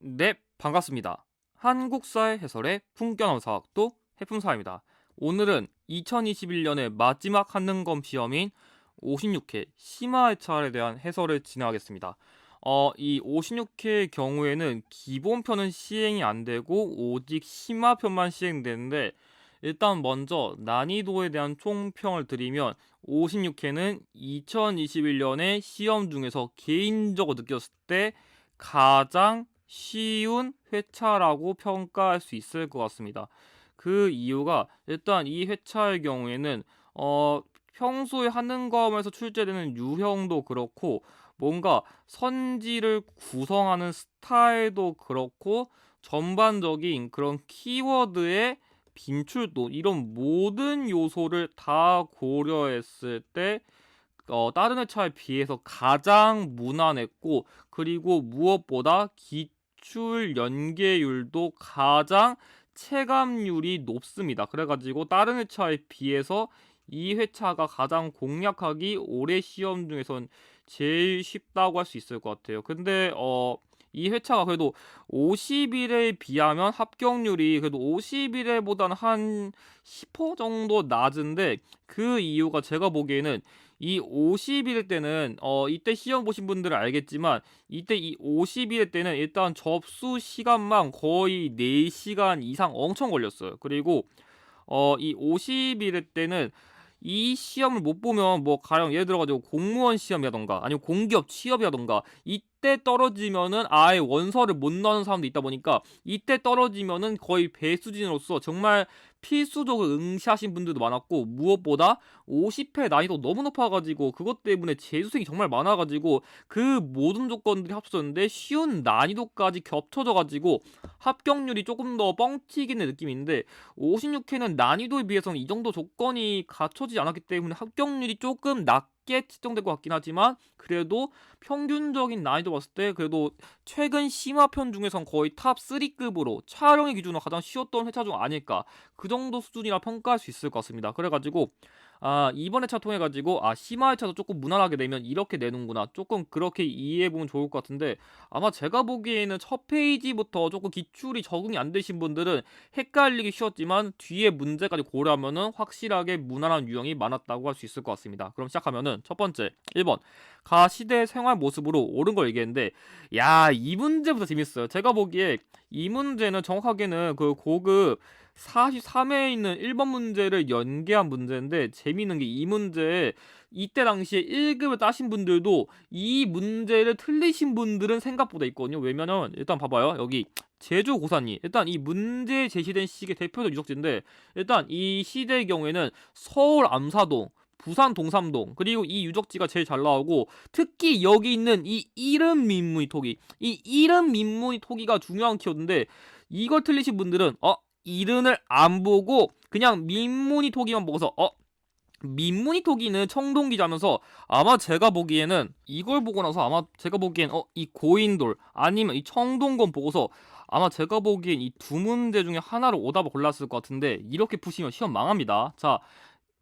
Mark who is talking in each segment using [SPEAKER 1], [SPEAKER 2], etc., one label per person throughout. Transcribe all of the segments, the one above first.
[SPEAKER 1] 네, 반갑습니다. 한국사회 해설의 풍겨나온 사학도 해품사입니다. 오늘은 2021년의 마지막 한능검 시험인 56회 심화해찰에 대한 해설을 진행하겠습니다. 이 56회의 경우에는 기본편은 시행이 안 되고 오직 심화편만 시행되는데, 일단 먼저 난이도에 대한 총평을 드리면 56회는 2021년의 시험 중에서 개인적으로 느꼈을 때 가장 쉬운 회차라고 평가할 수 있을 것 같습니다. 그 이유가 일단 이 회차의 경우에는 평소에 한능검에서 출제되는 유형도 그렇고 뭔가 선지를 구성하는 스타일도 그렇고 전반적인 그런 키워드의 빈출도, 이런 모든 요소를 다 고려했을 때 다른 회차에 비해서 가장 무난했고, 그리고 무엇보다 기출 연계율도 가장 체감률이 높습니다. 그래가지고 다른 회차에 비해서 이 회차가 가장 공략하기 올해 시험 중에선 제일 쉽다고 할 수 있을 것 같아요. 근데 이 회차가 그래도 50일에 비하면 합격률이 그래도 51회보다는 한 10% 정도 낮은데, 그 이유가 제가 보기에는 이 50일 때는 이때 시험 보신 분들은 알겠지만, 이때 이 50일 때는 일단 접수 시간만 거의 4시간 이상 엄청 걸렸어요. 그리고 이 50일 때는 이 시험을 못 보면 뭐 가령 예를 들어가지고 공무원 시험이라던가 아니면 공기업 취업이라던가 이때 떨어지면은 아예 원서를 못 넣는 사람도 있다 보니까, 이때 떨어지면은 거의 배수진으로서 정말 필수적으로 응시하신 분들도 많았고, 무엇보다 50회 난이도 너무 높아가지고 그것 때문에 재수생이 정말 많아가지고 그 모든 조건들이 합쳐졌는데 쉬운 난이도까지 겹쳐져가지고 합격률이 조금 더 뻥튀기는 느낌인데, 56회는 난이도에 비해서는 이 정도 조건이 갖춰지지 않았기 때문에 합격률이 조금 낮게 측정될 것 같긴 하지만, 그래도 평균적인 난이도 봤을 때 그래도 최근 심화편 중에선 거의 탑 3급으로 촬영의 기준으로 가장 쉬웠던 회차 중 아닐까, 그 정도 수준이라 평가할 수 있을 것 같습니다. 그래가지고 이번 회차 통해가지고 심화 회차도 조금 무난하게 내면 이렇게 내는구나, 조금 그렇게 이해해보면 좋을 것 같은데, 아마 제가 보기에는 첫 페이지부터 조금 기출이 적응이 안 되신 분들은 헷갈리기 쉬웠지만 뒤에 문제까지 고려하면은 확실하게 무난한 유형이 많았다고 할 수 있을 것 같습니다. 그럼 시작하면은 첫 번째 1번 가 시대의 생활 모습으로 옳은 걸 얘기했는데, 이 문제부터 재밌어요. 제가 보기에 이 문제는 정확하게는 그 고급 43회에 있는 1번 문제를 연계한 문제인데, 재미있는 게 이 문제에 이때 당시에 1급을 따신 분들도 이 문제를 틀리신 분들은 생각보다 있거든요. 왜냐면 일단 봐봐요. 여기 제주 고사니, 일단 이 문제 제시된 시기의 대표적 유적지인데, 일단 이 시대의 경우에는 서울 암사동, 부산 동삼동, 그리고 이 유적지가 제일 잘 나오고, 특히 여기 있는 이 이름 민무이 토기, 이 이름 민무이 토기가 중요한 키워드인데, 이걸 틀리신 분들은 이름을 안 보고 그냥 민무이 토기만 보고서 민무이 토기는 청동기자면서, 아마 제가 보기에는 이걸 보고 나서 아마 제가 보기엔 이 고인돌 아니면 이 청동건 보고서 아마 제가 보기엔 이 두 문제 중에 하나를 오답을 골랐을 것 같은데, 이렇게 푸시면 시험 망합니다. 자,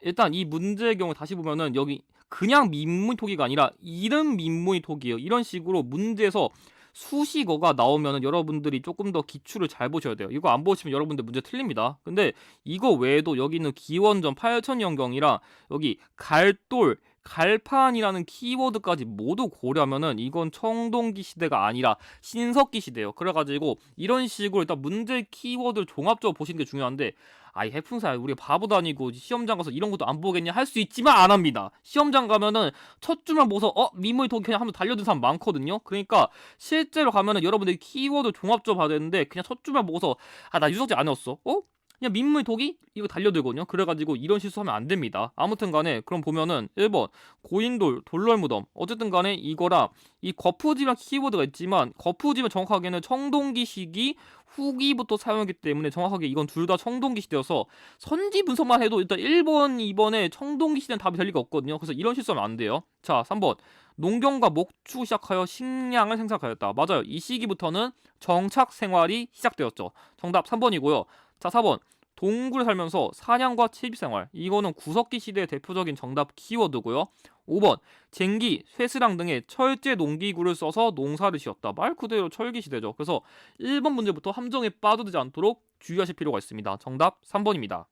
[SPEAKER 1] 일단 이 문제의 경우 다시 보면은 여기 그냥 민무이 토기가 아니라 이름 민무이 토기예요. 이런 식으로 문제에서 수식어가 나오면은 여러분들이 조금 더 기출을 잘 보셔야 돼요. 이거 안 보시면 여러분들 문제 틀립니다. 근데 이거 외에도 여기 있는 기원전 8000년경이랑 여기 갈돌, 갈판이라는 키워드까지 모두 고려하면은 이건 청동기 시대가 아니라 신석기 시대예요. 그래가지고 이런 식으로 일단 문제 키워드를 종합적으로 보시는 게 중요한데, 이 해풍사 우리 바보도 아니고 시험장 가서 이런 것도 안 보겠냐 할 수 있지만 안 합니다. 시험장 가면은 첫 줄만 보고서 미모의 독 그냥 한번 달려든 사람 많거든요. 그러니까 실제로 가면은 여러분들이 키워드 종합적으로 봐야 되는데, 그냥 첫 줄만 보고서 나 유적지 안 외웠어. 그냥 민무의 독이 이거 달려들거든요. 그래가지고 이런 실수하면 안 됩니다. 아무튼 간에 그럼 보면은 1번 고인돌, 돌널무덤, 어쨌든 간에 이거랑 이 거푸집이랑 키워드가 있지만, 거푸집은 정확하게는 청동기 시기 후기부터 사용했기 때문에 정확하게 이건 둘 다 청동기 시대여서 선지 분석만 해도 일단 1번, 2번에 청동기 시대는 답이 될 리가 없거든요. 그래서 이런 실수하면 안 돼요. 자, 3번 농경과 목축 시작하여 식량을 생산하였다. 맞아요. 이 시기부터는 정착 생활이 시작되었죠. 정답 3번이고요. 자, 4번 동굴에 살면서 사냥과 채집생활. 이거는 구석기 시대의 대표적인 정답 키워드고요. 5번 쟁기, 쇠스랑 등의 철제 농기구를 써서 농사를 지었다. 말 그대로 철기 시대죠. 그래서 1번 문제부터 함정에 빠져들지 않도록 주의하실 필요가 있습니다. 정답 3번입니다.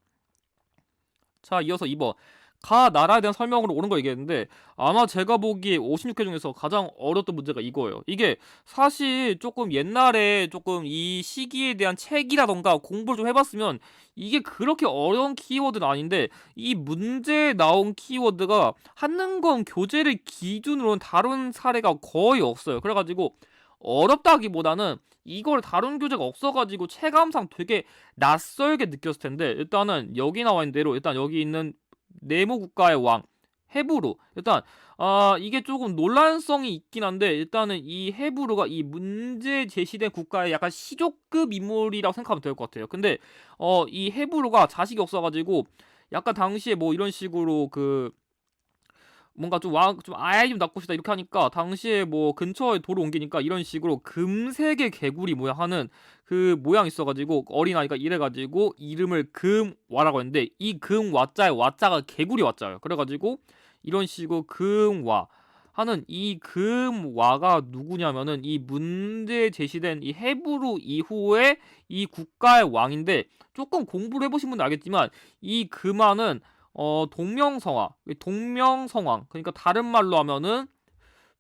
[SPEAKER 1] 자, 이어서 2번. 가 나라에 대한 설명으로 옳은 거 얘기했는데 아마 제가 보기에 56회 중에서 가장 어려웠던 문제가 이거예요. 이게 사실 조금 옛날에 조금 이 시기에 대한 책이라던가 공부를 좀 해봤으면 이게 그렇게 어려운 키워드는 아닌데 이 문제에 나온 키워드가 한능검 교재를 기준으로는 다룬 사례가 거의 없어요. 그래가지고 어렵다기보다는 이걸 다룬 교재가 없어가지고 체감상 되게 낯설게 느꼈을 텐데 일단은 여기 나와 있는 대로 일단 여기 있는 네모 국가의 왕 헤브루 일단 이게 조금 논란성이 있긴 한데 일단은 이 헤브루가 이 문제 제시된 국가의 약간 시족급 인물이라고 생각하면 될 것 같아요. 근데 이 헤브루가 자식이 없어가지고 약간 당시에 뭐 이런 식으로 그 뭔가 좀 아이 좀 낳고 싶다 이렇게 하니까 당시에 뭐 근처에 돌을 옮기니까 이런 식으로 금색의 개구리 모양하는 그 모양 있어가지고 어린아이가 이래가지고 이름을 금와라고 했는데 이 금와자의 와자가 개구리 와자예요. 그래가지고 이런 식으로 금와 하는 이 금와가 누구냐면은 이 문제에 제시된 이 헤브루 이후에 이 국가의 왕인데 조금 공부를 해보신 분은 알겠지만 이 금화는 동명성왕. 그러니까 다른 말로 하면은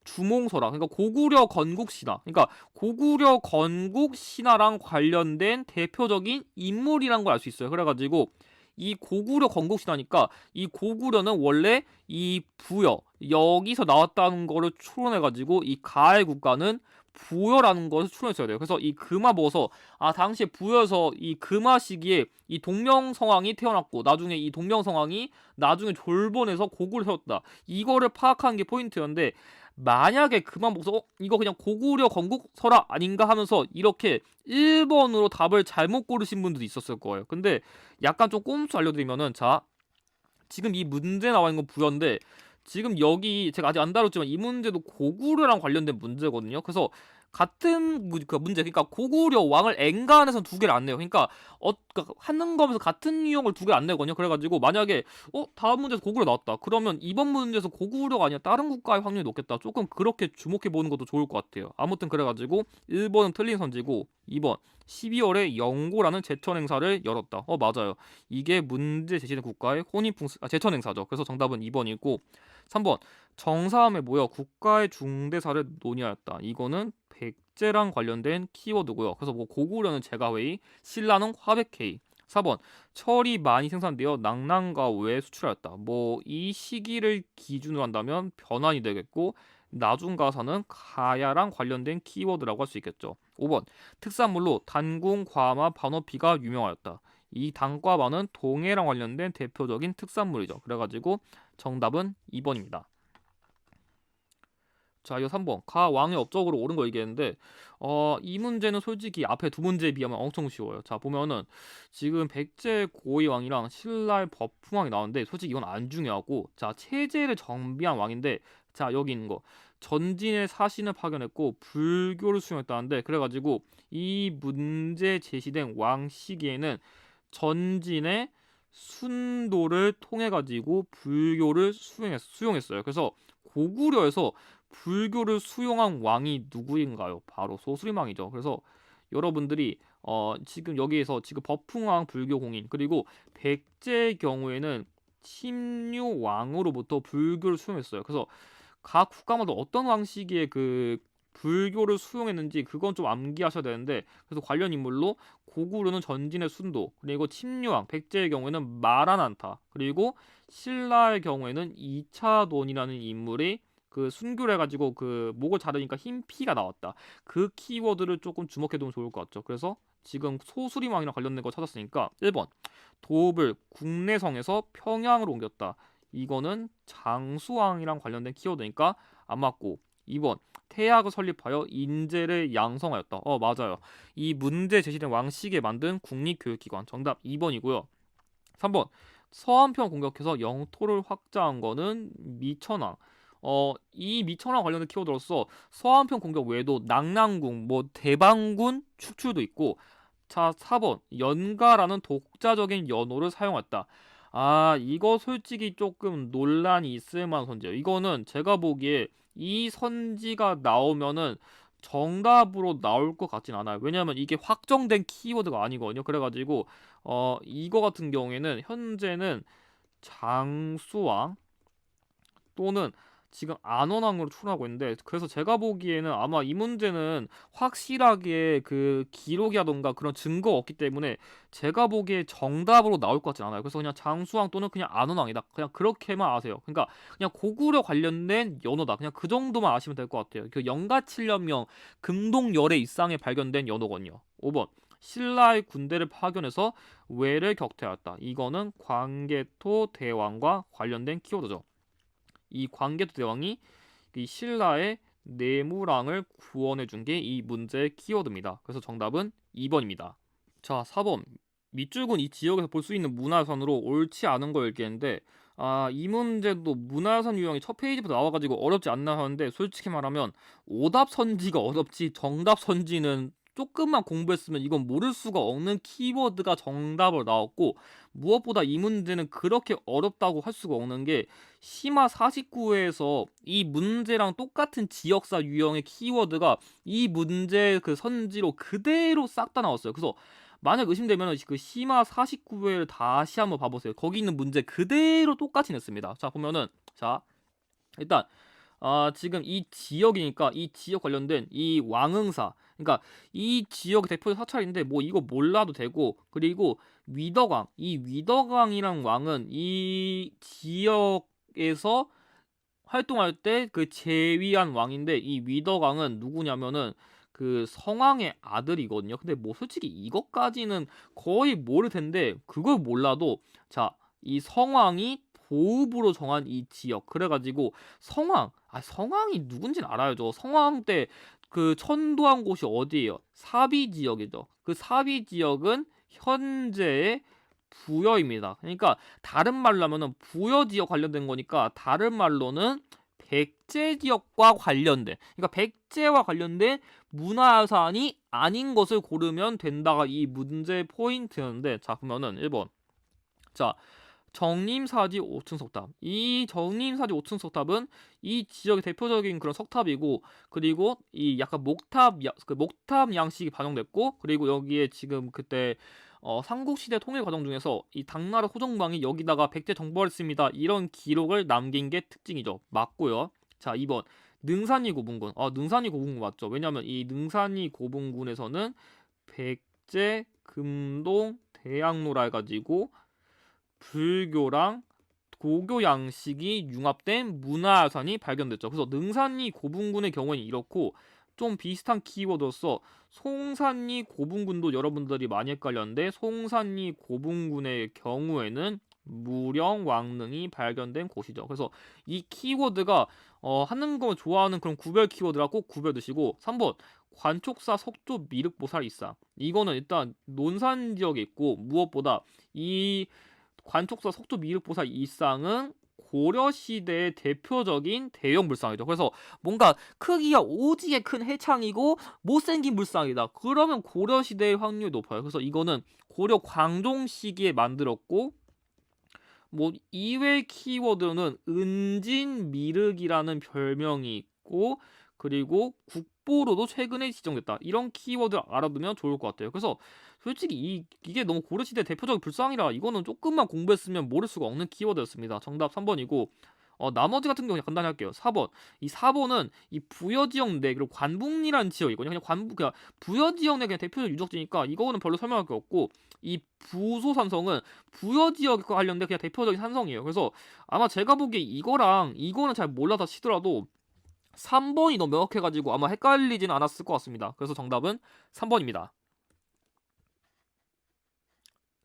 [SPEAKER 1] 주몽서라. 그러니까 고구려 건국 신화. 그러니까 고구려 건국 신화랑 관련된 대표적인 인물이란 걸 알 수 있어요. 그래가지고 이 고구려 건국 신화니까 이 고구려는 원래 이 부여 여기서 나왔다는 거를 추론해가지고 이 가의 국가는 부여라는 것을 추론했어야 돼요. 그래서 이 금화 보고서 당시에 부여에서 이 금화 시기에 이 동명성왕이 태어났고 나중에 이 동명성왕이 나중에 졸본에서 고구려 세웠다. 이거를 파악하는 게 포인트였는데 만약에 그만 보고서 이거 그냥 고구려 건국설화 아닌가 하면서 이렇게 1번으로 답을 잘못 고르신 분들도 있었을 거예요. 근데 약간 좀 꼼수 알려드리면은 자 지금 이 문제 나와 있는 건 부여인데 지금 여기 제가 아직 안 다뤘지만 이 문제도 고구려랑 관련된 문제거든요. 그래서 같은 그 문제 그러니까 고구려 왕을 엔간해서 두 개를 안 내요. 그러니까 그러니까 한능검에서 같은 유형을 두 개를 안 내거든요. 그래가지고 만약에 다음 문제에서 고구려 나왔다. 그러면 이번 문제에서 고구려가 아니라 다른 국가의 확률이 높겠다. 조금 그렇게 주목해 보는 것도 좋을 것 같아요. 아무튼 그래가지고 1번은 틀린 선지고 2번 12월에 영고라는 제천 행사를 열었다. 맞아요. 이게 문제 제시된 국가의 제천 행사죠. 그래서 정답은 2번이고 3번 정사함에 모여 국가의 중대사를 논의하였다. 이거는 백제랑 관련된 키워드고요. 그래서 뭐 고구려는 제가회의, 신라는 화백회의. 4번 철이 많이 생산되어 낙랑가외에 수출하였다. 뭐 이 시기를 기준으로 한다면 변환이 되겠고 나중가사는 가야랑 관련된 키워드라고 할 수 있겠죠. 5번 특산물로 단궁, 과마, 반어피가 유명하였다. 이 단과반은 동해랑 관련된 대표적인 특산물이죠. 그래가지고 정답은 2번입니다. 자, 이거 3번. 가 왕의 업적으로 옳은 거 얘기했는데 이 문제는 솔직히 앞에 두 문제에 비하면 엄청 쉬워요. 자, 보면은 지금 백제 고위 왕이랑 신라의 법흥왕이 나오는데 솔직히 이건 안 중요하고 자, 체제를 정비한 왕인데 자, 여기 있는 거. 전진의 사신을 파견했고 불교를 수용했다는데 그래가지고 이 문제 제시된 왕 시기에는 전진의 순도를 통해 가지고 불교를 수용했어요. 그래서 고구려에서 불교를 수용한 왕이 누구인가요? 바로 소수림왕이죠. 그래서 여러분들이 지금 여기에서 지금 법흥왕 불교 공인 그리고 백제의 경우에는 침류왕으로부터 불교를 수용했어요. 그래서 각 국가마다 어떤 왕 시기에 그 불교를 수용했는지 그건 좀 암기하셔야 되는데 그래서 관련 인물로 고구려는 전진의 순도 그리고 침류왕 백제의 경우에는 마라난타 그리고 신라의 경우에는 이차돈이라는 인물이 그 순교를 해가지고 그 목을 자르니까 흰 피가 나왔다. 그 키워드를 조금 주목해두면 좋을 것 같죠. 그래서 지금 소수림왕이랑 관련된 거 찾았으니까 1번 도읍을 국내성에서 평양으로 옮겼다. 이거는 장수왕이랑 관련된 키워드니까 안 맞고 2번 태약을 설립하여 인재를 양성하였다. 맞아요. 이 문제 제시된 왕씨에게 만든 국립교육기관 정답 2번이고요. 3번 서한평 공격해서 영토를 확장한 거는 미천왕. 이 미천왕 관련된 키워드로서 서한평 공격 외에도 낙랑궁, 뭐 대방군 축출도 있고 자, 4번. 연가라는 독자적인 연호를 사용했다. 아, 이거 솔직히 조금 논란이 있을 만한 선지예요. 이거는 제가 보기에 이 선지가 나오면은 정답으로 나올 것 같진 않아요. 왜냐면 이게 확정된 키워드가 아니거든요. 그래가지고 이거 같은 경우에는 현재는 장수왕 또는 지금 안원항으로 출하고 있는데, 그래서 제가 보기에는 아마 이 문제는 확실하게 그 기록이라던가 그런 증거가 없기 때문에 제가 보기에 정답으로 나올 것 같진 않아요. 그래서 그냥 장수왕 또는 그냥 안원항이다, 그냥 그렇게만 아세요. 그러니까 그냥 고구려 관련된 연호다, 그냥 그 정도만 아시면 될 것 같아요. 그 영가칠년명 금동열애 입상에 발견된 연호거든요. 5번. 신라의 군대를 파견해서 외를 격퇴하였다. 이거는 광개토 대왕과 관련된 키워드죠. 이 광개토 대왕이 이 신라의 내무랑을 구원해 준 게 이 문제의 키워드입니다. 그래서 정답은 2번입니다. 자, 4번. 밑줄은 이 지역에서 볼 수 있는 문화유산으로 옳지 않은 걸 얘기했는데, 이 문제도 문화유산 유형이 첫 페이지부터 나와가지고 어렵지 않나 하는데, 솔직히 말하면 오답 선지가 어렵지 정답 선지는 조금만 공부했으면 이건 모를 수가 없는 키워드가 정답으로 나왔고, 무엇보다 이 문제는 그렇게 어렵다고 할 수가 없는 게 심화 49회에서 이 문제랑 똑같은 지역사 유형의 키워드가 이 문제 그 선지로 그대로 싹 다 나왔어요. 그래서 만약 의심되면 그 심화 49회를 다시 한번 봐보세요. 거기 있는 문제 그대로 똑같이 냈습니다. 자, 보면은, 자, 일단 지금 이 지역이니까 이 지역 관련된 이 왕응사, 그러니까 이 지역의 대표 사찰인데 뭐 이거 몰라도 되고, 그리고 위덕왕, 이 위덕왕이랑 왕은 이 지역에서 활동할 때 그 재위한 왕인데, 이 위덕왕은 누구냐면은 그 성왕의 아들이거든요. 근데 뭐 솔직히 이것까지는 거의 모를 텐데, 그걸 몰라도, 자, 이 성왕이 보읍으로 정한 이 지역, 그래가지고 성왕이 누군지는 알아야죠. 성왕 때 그 천도한 곳이 어디예요? 사비 지역이죠. 그 사비 지역은 현재의 부여입니다. 그러니까 다른 말로 하면은 부여 지역 관련된 거니까, 다른 말로는 백제 지역과 관련된, 그러니까 백제와 관련된 문화유산이 아닌 것을 고르면 된다가 이 문제 포인트였는데, 자, 그러면은 1번. 자, 정림사지 5층 석탑. 이 정림사지 5층 석탑은 이 지역의 대표적인 그런 석탑이고, 그리고 이 약간 목탑 양식이 반영됐고, 그리고 여기에 지금 그때 삼국시대 통일 과정 중에서 이 당나라 호정방이 여기다가 백제 정벌을 했습니다, 이런 기록을 남긴 게 특징이죠. 맞고요. 자, 2번. 능산이 고분군. 능산이 고분군 맞죠. 왜냐면 이 능산이 고분군에서는 백제, 금동, 대학로라 해가지고 불교랑 고교 양식이 융합된 문화유산이 발견됐죠. 그래서 능산리 고분군의 경우에는 이렇고, 좀 비슷한 키워드로서 송산리 고분군도 여러분들이 많이 헷갈렸는데, 송산리 고분군의 경우에는 무령 왕릉이 발견된 곳이죠. 그래서 이 키워드가 하는 거 좋아하는 그런 구별 키워드라 꼭 구별 드시고. 3번. 관촉사 석조 미륵보살 이상. 이거는 일단 논산 지역에 있고, 무엇보다 이 관촉사 석조 미륵보살 이상은 고려시대의 대표적인 대형 불상이죠. 그래서 뭔가 크기가 오지게 큰 해창이고 못생긴 불상이다, 그러면 고려시대의 확률이 높아요. 그래서 이거는 고려 광종 시기에 만들었고, 뭐 이외 키워드는 은진미륵이라는 별명이 있고, 그리고 국보로도 최근에 지정됐다, 이런 키워드 알아두면 좋을 것 같아요. 그래서 솔직히 이게 너무 고려시대 대표적인 불상이라 이거는 조금만 공부했으면 모를 수가 없는 키워드였습니다. 정답 3번이고, 나머지 같은 경우 간단히 할게요. 4번. 이 4번은 이 부여지역 내, 그리고 관북리라는 지역이거든요. 그냥 부여지역 내 그냥 대표적 유적지니까 이거는 별로 설명할 게 없고, 이 부소산성은 부여지역과 관련된 그냥 대표적인 산성이에요. 그래서 아마 제가 보기에 이거는 잘 몰라서 치더라도 3번이 너무 명확해가지고 아마 헷갈리진 않았을 것 같습니다. 그래서 정답은 3번입니다.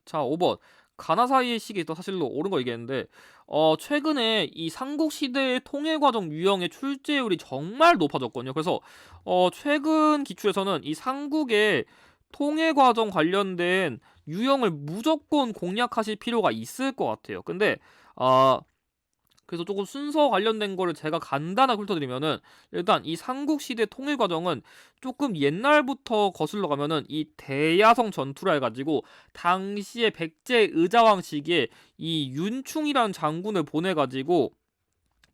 [SPEAKER 1] 자, 5번. 가나사이의 시기도 사실로 옳은 거 얘기했는데, 최근에 이 삼국시대의 통일과정 유형의 출제율이 정말 높아졌거든요. 그래서 최근 기출에서는 이 삼국의 통일과정 관련된 유형을 무조건 공략하실 필요가 있을 것 같아요. 근데 그래서 조금 순서 관련된 거를 제가 간단하게 훑어드리면은, 일단 이 삼국시대 통일 과정은 조금 옛날부터 거슬러 가면은 이 대야성 전투라 해가지고 당시에 백제 의자왕 시기에 이 윤충이라는 장군을 보내가지고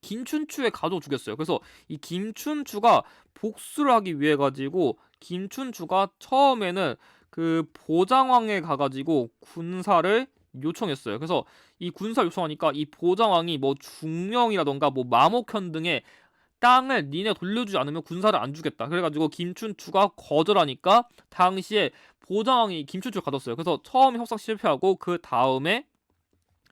[SPEAKER 1] 김춘추의 가족 죽였어요. 그래서 이 김춘추가 복수를 하기 위해 가지고 김춘추가 처음에는 그 보장왕에 가가지고 군사를 요청했어요. 그래서 이 군사 요청하니까 이 보장왕이 뭐 중령이라던가 뭐 마목현 등의 땅을 니네 돌려주지 않으면 군사를 안 주겠다. 그래가지고 김춘추가 거절하니까 당시에 보장왕이 김춘추를 가뒀어요. 그래서 처음 협상 실패하고 그 다음에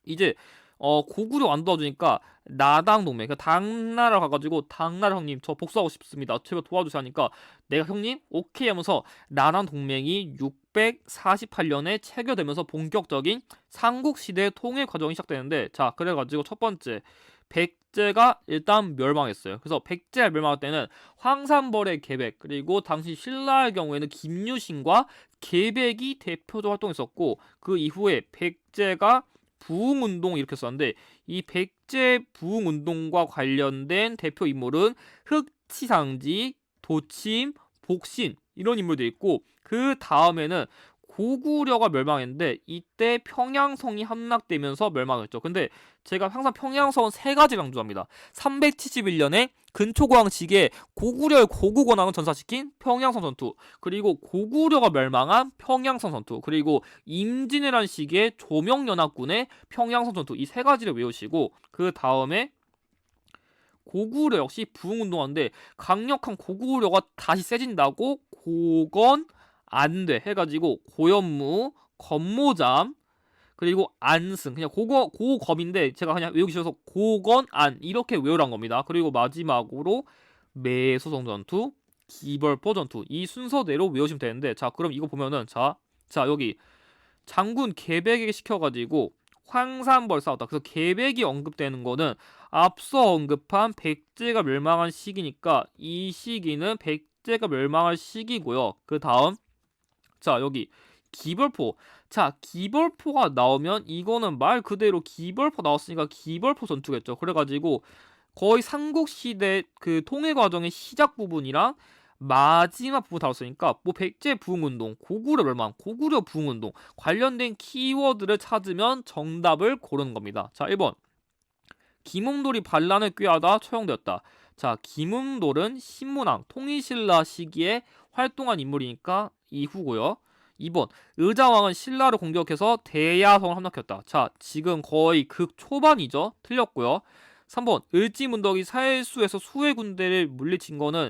[SPEAKER 1] 이제 고구려 안 도와주니까 나당 동맹, 그러니까 당나라 가가지고 당나라 형님 저 복수하고 싶습니다. 제발 도와주세요 하니까 내가 형님 오케이 하면서 나당 동맹이 648년에 체결되면서 본격적인 삼국시대 통일 과정이 시작되는데, 자 그래가지고 첫 번째 백제가 일단 멸망했어요. 그래서 백제가 멸망할 때는 황산벌의 계백, 그리고 당시 신라의 경우에는 김유신과 계백이 대표적 활동했었고, 그 이후에 백제가 부흥운동 이렇게 썼는데, 이 백제 부흥운동과 관련된 대표 인물은 흑치상지, 도침, 복신 이런 인물들이 있고, 그 다음에는 고구려가 멸망했는데 이때 평양성이 함락되면서 멸망했죠. 근데 제가 항상 평양성은 세 가지 강조합니다. 371년에 근초고왕 시기에 고구려의 고구권왕을 전사시킨 평양성 전투, 그리고 고구려가 멸망한 평양성 전투, 그리고 임진왜란 시기에 조명연합군의 평양성 전투, 이 세 가지를 외우시고, 그 다음에 고구려 역시 부흥운동하는데 강력한 고구려가 다시 세진다고 고건 안돼 해가지고 고현무, 건모잠, 그리고 안승, 그냥 고검인데 제가 그냥 외우기 싫어서 고건안 이렇게 외우란 겁니다. 그리고 마지막으로 매소성 전투, 기벌포 전투, 이 순서대로 외우시면 되는데, 자 그럼 이거 보면은 자 여기 장군 계백에게 시켜가지고 황산벌 싸웠다. 그래서 계백이 언급되는 거는 앞서 언급한 백제가 멸망한 시기니까 이 시기는 백제가 멸망할 시기고요. 그 다음 자 여기 기벌포, 자 기벌포가 나오면 이거는 말 그대로 기벌포 나왔으니까 기벌포 전투겠죠. 그래가지고 거의 삼국시대 그 통일 과정의 시작 부분이랑 마지막 부분 다뤘으니까 뭐 백제 부흥운동, 고구려 멸망, 고구려 부흥운동 관련된 키워드를 찾으면 정답을 고르는 겁니다. 자 1번 김웅돌이 반란을 꾀하다 처형되었다. 자 김웅돌은 신문왕 통일신라 시기에 활동한 인물이니까 이후고요. 2번 의자왕은 신라를 공격해서 대야성을 함락했다. 자 지금 거의 극 초반이죠. 틀렸고요. 3번 을지문덕이 사일수에서 수의 군대를 물리친 거는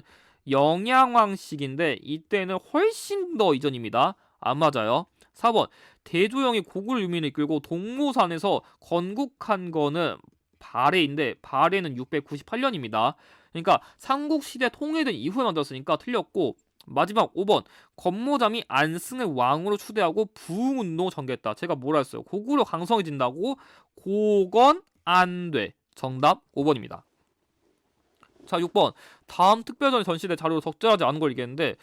[SPEAKER 1] 영양왕 시기인데 이때는 훨씬 더 이전입니다. 안 맞아요. 4번 대조영이 고구려 유민을 이끌고 동모산에서 건국한 거는 발해인데 발해는 698년입니다. 그러니까 삼국시대 통일된 이후에 만들었으니까 틀렸고, 마지막 5번 건모잠이 안승을 왕으로 추대하고 부흥운동을 전개했다. 제가 뭐라 했어요? 고구려 강성해진다고 고건 안돼. 정답 5번입니다. 자 6번 다음 특별전 전시대 자료로 적절하지 않은 걸 얘기했는데,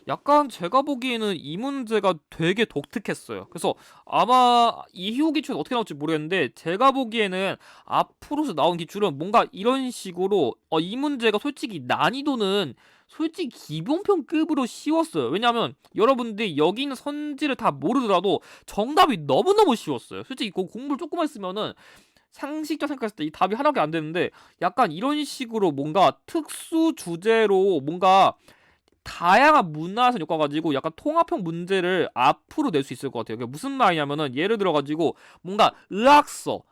[SPEAKER 1] 약간 제가 보기에는 이 문제가 되게 독특했어요. 그래서 아마 이후 기출은 어떻게 나올지 모르겠는데 제가 보기에는 앞으로서 나온 기출은 뭔가 이런 식으로 이 문제가 솔직히 난이도는 솔직히 기본편급으로 쉬웠어요. 왜냐하면 여러분들이 여기 있는 선지를 다 모르더라도 정답이 너무너무 쉬웠어요. 솔직히 공부를 조금만 했으면은 상식적 생각했을 때 이 답이 하나밖에 안 되는데, 약간 이런 식으로 뭔가 특수 주제로 뭔가 다양한 문화에서 엮어가지고 약간 통합형 문제를 앞으로 낼 수 있을 것 같아요. 그게 무슨 말이냐면은 예를 들어가지고 뭔가 의학서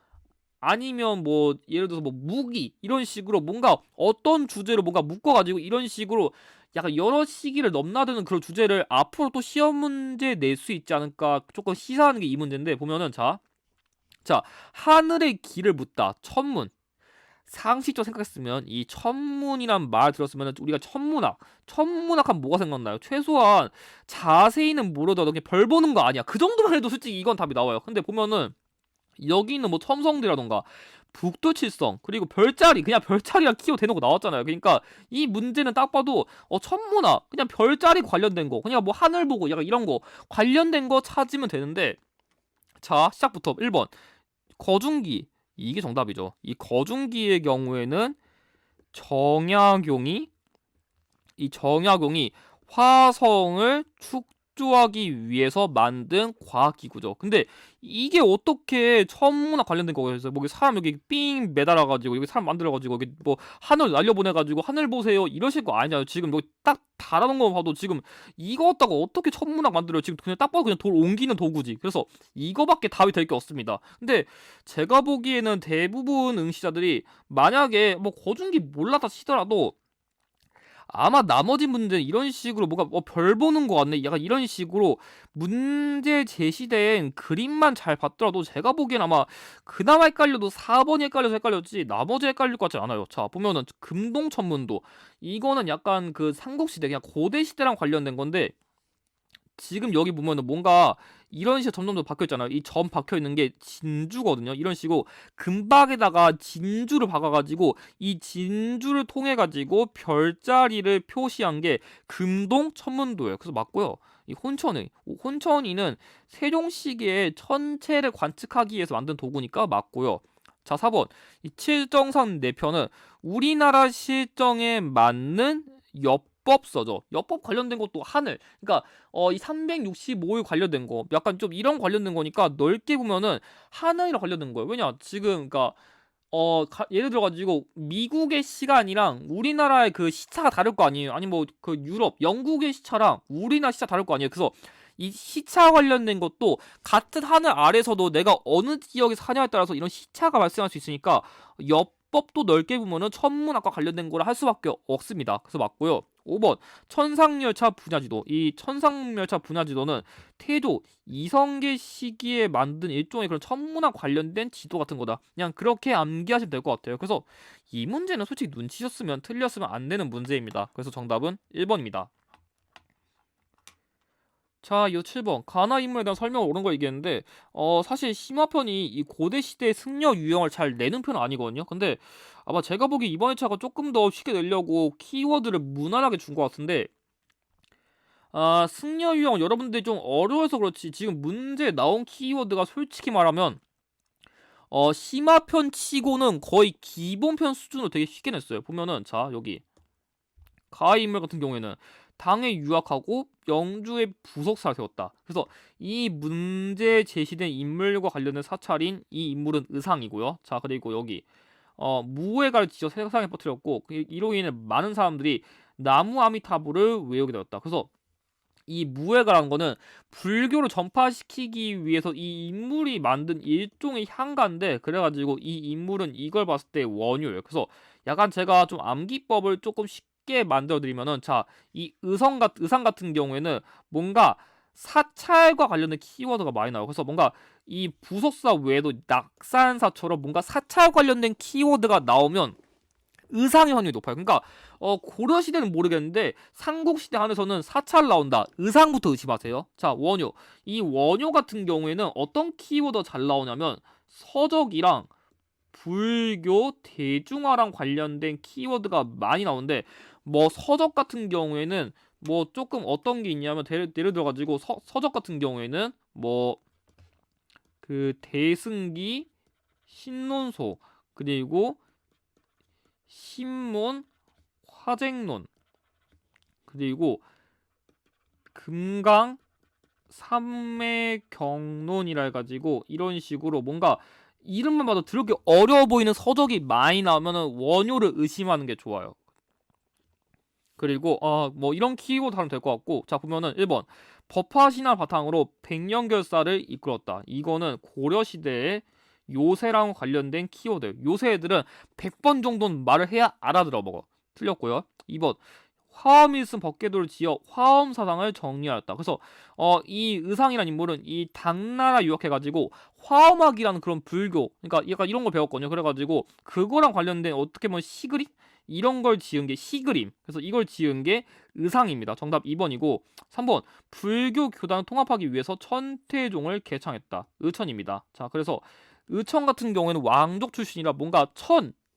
[SPEAKER 1] 아니면 뭐 예를 들어서 뭐 무기 이런 식으로 뭔가 어떤 주제로 뭔가 묶어가지고 이런 식으로 약간 여러 시기를 넘나드는 그런 주제를 앞으로 또 시험 문제에 낼 수 있지 않을까 조금 시사하는 게 이 문제인데, 보면은 자 하늘의 길을 묻다 천문, 상식적 생각했으면 이 천문이란 말 들었으면 우리가 천문학하면 뭐가 생각나요? 최소한 자세히는 모르더라도 그냥 별 보는 거 아니야, 그 정도만 해도 솔직히 이건 답이 나와요. 근데 보면은 여기 있는 뭐 첨성대라던가 북두칠성, 그리고 별자리, 그냥 별자리랑 키워 대놓고 나왔잖아요. 그러니까 이 문제는 딱 봐도 천문학 그냥 별자리 관련된 거, 그냥 뭐 하늘 보고 약간 이런 거 관련된 거 찾으면 되는데, 자 시작부터 1번 거중기 이게 정답이죠. 이 거중기의 경우에는 정약용이 이 정약용이 화성을 축조하기 위해서 만든 과학기구죠. 근데 이게 어떻게 천문학 관련된 거겠어요? 뭐 사람 여기 삥 매달아가지고 여기 사람 만들어가지고 여기 뭐 하늘 날려보내가지고 하늘 보세요 이러실 거 아니잖아요. 지금 여기 딱 달아놓은 거 봐도 지금 이거 갖다가 어떻게 천문학 만들어요? 지금 그냥 딱 봐도 그냥 돌 옮기는 도구지. 그래서 이거밖에 답이 될 게 없습니다. 근데 제가 보기에는 대부분 응시자들이 만약에 뭐 거중기 몰랐다 치더라도 아마 나머지 문제는 이런 식으로 뭔가 별 보는 것 같네. 약간 이런 식으로 문제 제시된 그림만 잘 봤더라도 제가 보기엔 아마 그나마 헷갈려도 4번이 헷갈려서 헷갈렸지 나머지 헷갈릴 것 같지 않아요. 자, 보면은 금동천문도 이거는 약간 그 삼국시대 그냥 고대시대랑 관련된 건데 지금 여기 보면은 뭔가 이런 식으로 점점 더 바뀌었잖아요. 이 점 박혀 있는 게 진주거든요. 이런 식으로 금박에다가 진주를 박아가지고 이 진주를 통해 가지고 별자리를 표시한 게 금동 천문도예요. 그래서 맞고요. 이 혼천이는 세종시기의 천체를 관측하기 위해서 만든 도구니까 맞고요. 자, 4번. 이 칠정산 내편은 우리나라 실정에 맞는 엽법서죠. 엽법 관련된 것도 하늘. 그러니까 이 365일 관련된 거. 약간 좀 이런 관련된 거니까 넓게 보면은 하늘이랑 관련된 거예요. 왜냐? 지금 그러니까 예를 들어 가지고 미국의 시간이랑 우리나라의 그 시차가 다를 거 아니에요. 아니 뭐 그 유럽, 영국의 시차랑 우리나라 시차 다를 거 아니에요. 그래서 이 시차 관련된 것도 같은 하늘 아래서도 내가 어느 지역에 사냐에 따라서 이런 시차가 발생할 수 있으니까 엽법도 넓게 보면은 천문학과 관련된 거를 할 수밖에 없습니다. 그래서 맞고요. 5번 천상열차 분야지도. 이 천상열차 분야지도는 태조 이성계 시기에 만든 일종의 그런 천문학 관련된 지도 같은 거다. 그냥 그렇게 암기하시면 될 것 같아요. 그래서 이 문제는 솔직히 눈치셨으면 틀렸으면 안 되는 문제입니다. 그래서 정답은 1번입니다. 자, 이 7번 가나 인물에 대한 설명을 옳은 걸 얘기했는데 사실 심화편이 이 고대 시대의 승려 유형을 잘 내는 편은 아니거든요. 근데 아마 제가 보기 이번 회차가 조금 더 쉽게 내려고 키워드를 무난하게 준 것 같은데 승려 유형 여러분들이 좀 어려워서 그렇지 지금 문제에 나온 키워드가 솔직히 말하면 심화편 치고는 거의 기본편 수준으로 되게 쉽게 냈어요. 보면은 자 여기 가의 인물 같은 경우에는 당에 유학하고 영주의 부속사를 세웠다. 그래서 이 문제에 제시된 인물과 관련된 사찰인 이 인물은 의상이고요. 자 그리고 여기 무예가를 지어 세상에 퍼뜨렸고 이로 인해 많은 사람들이 나무 아미타불을 외우게 되었다. 그래서 이 무예가라는 거는 불교를 전파시키기 위해서 이 인물이 만든 일종의 향가인데 그래가지고 이 인물은 이걸 봤을 때 원효예요. 그래서 약간 제가 좀 암기법을 조금 쉽게 만들어드리면은 자 이 의상 같은 경우에는 뭔가 사찰과 관련된 키워드가 많이 나와요. 그래서 뭔가 이 부속사 외에도 낙산사처럼 뭔가 사찰 관련된 키워드가 나오면 의상의 확률이 높아요. 그러니까 고려 시대는 모르겠는데 삼국 시대 안에서는 사찰 나온다. 의상부터 의심하세요. 자, 원효. 이 원효 같은 경우에는 어떤 키워드가 잘 나오냐면 서적이랑 불교 대중화랑 관련된 키워드가 많이 나오는데 뭐 서적 같은 경우에는 뭐 조금 어떤 게 있냐면 예를 들어 가지고 서적 같은 경우에는 뭐 그 대승기 신론소 그리고 신문 화쟁론 그리고 금강 삼매경론이라 해가지고 이런 식으로 뭔가 이름만 봐도 들었기 어려워 보이는 서적이 많이 나오면은 원효를 의심하는 게 좋아요. 그리고 뭐 이런 키워드 하면 될 것 같고 자 보면은 1번 법화신화 바탕으로 백년결사를 이끌었다. 이거는 고려시대의 요새랑 관련된 키워드. 요새 애들은 100번 정도는 말을 해야 알아들어 먹어. 틀렸고요. 2번 화엄이 쓴 법궤도를 지어 화엄 사상을 정리하였다. 그래서 이 의상이라는 인물은 이 당나라 유학해가지고 화엄학이라는 그런 불교, 그러니까 약간 이런 걸 배웠거든요. 그래가지고 그거랑 관련된 어떻게 보면 시그림 이런 걸 지은 게 시그림. 그래서 이걸 지은 게 의상입니다. 정답 2번이고 3번 불교 교단을 통합하기 위해서 천태종을 개창했다. 의천입니다. 자, 그래서 의천 같은 경우에는 왕족 출신이라 뭔가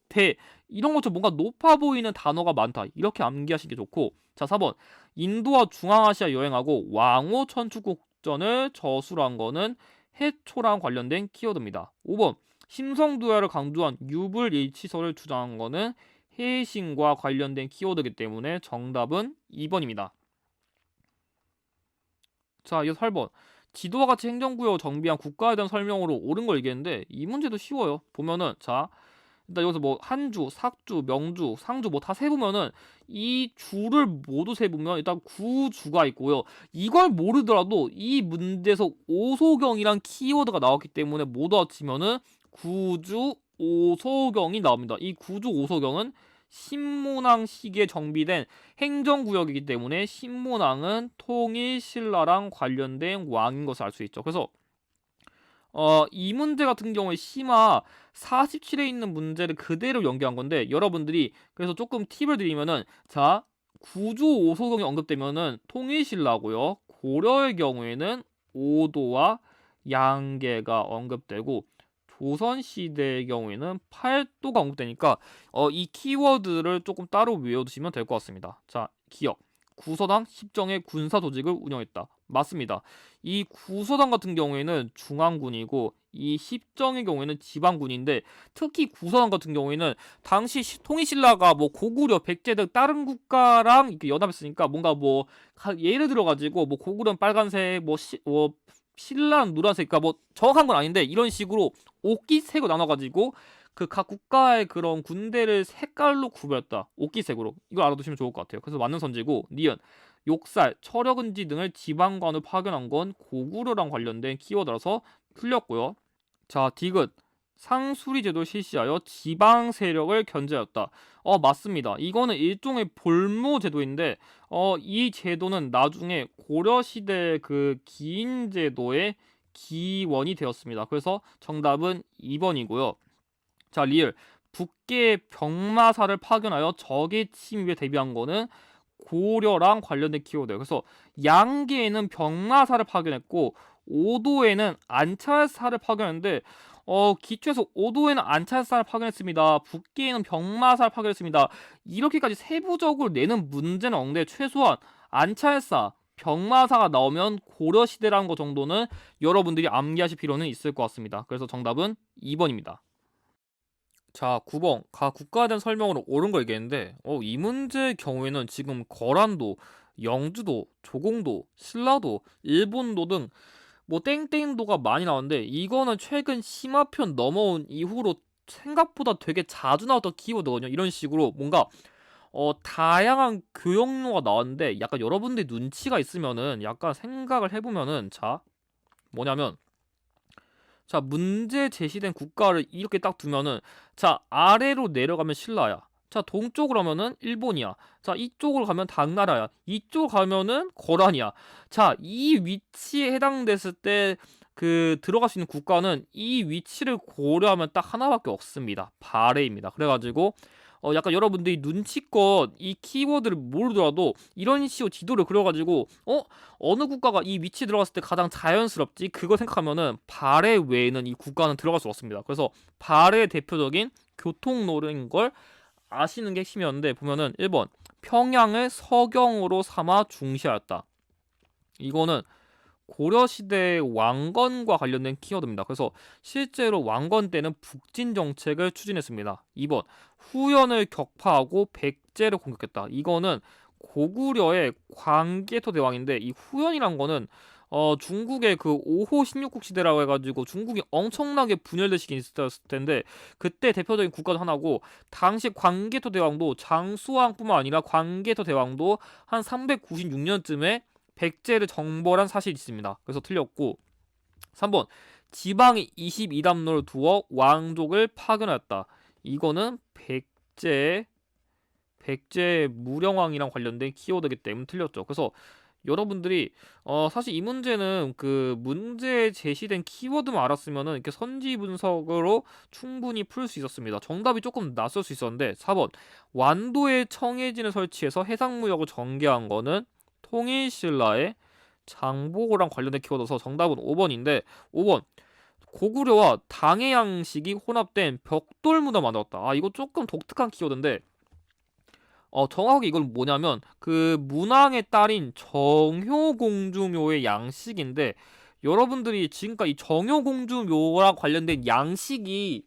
[SPEAKER 1] 대 이런 것처럼 뭔가 높아 보이는 단어가 많다. 이렇게 암기하시는 게 좋고 자 4번 인도와 중앙아시아 여행하고 왕호 천축국전을 저술한 거는 해초랑 관련된 키워드입니다. 5번 심성두야를 강조한 유불일치설을 주장한 거는 해신과 관련된 키워드이기 때문에 정답은 2번입니다. 자, 이어서 8번. 지도와 같이 행정구역 정비한 국가에 대한 설명으로 옳은 걸 얘기했는데 이 문제도 쉬워요. 보면은 자, 일단 여기서 뭐 한주, 삭주, 명주, 상주 뭐 다 세보면은 이 주를 모두 세보면 일단 구주가 있고요. 이걸 모르더라도 이 문제에서 오소경이란 키워드가 나왔기 때문에 모두 합치면은 구주 오소경이 나옵니다. 이 구주 오소경은 신문왕 시기에 정비된 행정구역이기 때문에 신문왕은 통일신라랑 관련된 왕인 것을 알 수 있죠. 그래서 이 문제 같은 경우에 심화 47에 있는 문제를 그대로 연계한 건데 여러분들이 그래서 조금 팁을 드리면은 자 구조 오소경이 언급되면은 통일신라고요. 고려의 경우에는 오도와 양계가 언급되고 조선시대의 경우에는 팔도가 언급되니까 이 키워드를 조금 따로 외워두시면 될 것 같습니다. 자, 기억. 구서당 10정의 군사 조직을 운영했다. 맞습니다. 이 구서당 같은 경우에는 중앙군이고 이 10정의 경우에는 지방군인데 특히 구서당 같은 경우에는 당시 통일신라가 뭐 고구려, 백제 등 다른 국가랑 이렇게 연합했으니까 뭔가 뭐 예를 들어 가지고 뭐 고구려는 빨간색, 뭐 신라는 노란색, 그러니까 뭐 정확한 건 아닌데 이런 식으로 옥기색으로 나눠가지고 그 각 국가의 그런 군대를 색깔로 구별했다. 옥기색으로. 이걸 알아두시면 좋을 것 같아요. 그래서 맞는 선지고 니은 욕살, 철역은지 등을 지방관으로 파견한 건 고구려랑 관련된 키워드라서 틀렸고요. 자, 디귿. 상수리 제도를 실시하여 지방 세력을 견제하였다. 맞습니다. 이거는 일종의 볼모 제도인데 이 제도는 나중에 고려 시대 그 기인 제도의 기원이 되었습니다. 그래서 정답은 2번이고요. 자, 리을. 북계 병마사를 파견하여 적의 침입에 대비한 거는 고려랑 관련된 키워드예요. 그래서 양계에는 병마사를 파견했고 오도에는 안찰사를 파견했는데 기초에서 오도에는 안찰사를 파견했습니다. 북계에는 병마사를 파견했습니다. 이렇게까지 세부적으로 내는 문제는 없는데 최소한 안찰사, 병마사가 나오면 고려시대라는 거 정도는 여러분들이 암기하실 필요는 있을 것 같습니다. 그래서 정답은 2번입니다. 자, 9번. 가 국가에 대한 설명으로 옳은 걸 얘기했는데 이 문제의 경우에는 지금 거란도, 영주도, 조공도, 신라도, 일본도 등 뭐 땡땡도가 많이 나왔는데 이거는 최근 심화편 넘어온 이후로 생각보다 되게 자주 나왔던 키워드거든요. 이런 식으로 뭔가 다양한 교역로가 나왔는데 약간 여러분들이 눈치가 있으면은 약간 생각을 해보면은 자 뭐냐면 자 문제 제시된 국가를 이렇게 딱 두면은 자 아래로 내려가면 신라야. 자 동쪽으로 가면은 일본이야. 자 이쪽으로 가면 당나라야. 이쪽 가면은 거란이야. 자 이 위치에 해당됐을 때 그 들어갈 수 있는 국가는 이 위치를 고려하면 딱 하나밖에 없습니다. 발해입니다. 그래가지고 약간 여러분들이 눈치껏 이 키워드를 모르더라도 이런 식으로 지도를 그려가지고 어느 국가가 이 위치에 들어갔을 때 가장 자연스럽지 그거 생각하면은 발해 외에는 이 국가는 들어갈 수 없습니다. 그래서 발해의 대표적인 교통로인 걸 아시는 게 핵심이었는데 보면은 1번 평양을 서경으로 삼아 중시하였다. 이거는 고려시대의 왕건과 관련된 키워드입니다. 그래서 실제로 왕건 때는 북진 정책을 추진했습니다. 2번 후연을 격파하고 백제를 공격했다. 이거는 고구려의 광개토 대왕인데 이 후연이란 거는 중국의 그 5호 16국 시대라고 해가지고 중국이 엄청나게 분열된 시기 있었을 텐데 그때 대표적인 국가도 하나고 당시 광개토 대왕도 장수왕뿐만 아니라 광개토 대왕도 한 396년쯤에 백제를 정벌한 사실이 있습니다. 그래서 틀렸고 3번 지방이 22담로를 두어 왕족을 파견하였다. 이거는 백제 무령왕이랑 관련된 키워드이기 때문에 틀렸죠. 그래서 여러분들이 사실 이 문제는 그 문제에 제시된 키워드만 알았으면은 이렇게 선지 분석으로 충분히 풀 수 있었습니다. 정답이 조금 낯설 수 있었는데 4번 완도에 청해진을 설치해서 해상무역을 전개한 거는 통일신라의 장보고랑 관련된 키워드여서 정답은 5번인데 5번 고구려와 당해 양식이 혼합된 벽돌 문화 만들었다. 이거 조금 독특한 키워드인데 정확하게 이건 뭐냐면 그 문왕의 딸인 정효공주묘의 양식인데 여러분들이 지금까지 이 정효공주묘랑 관련된 양식이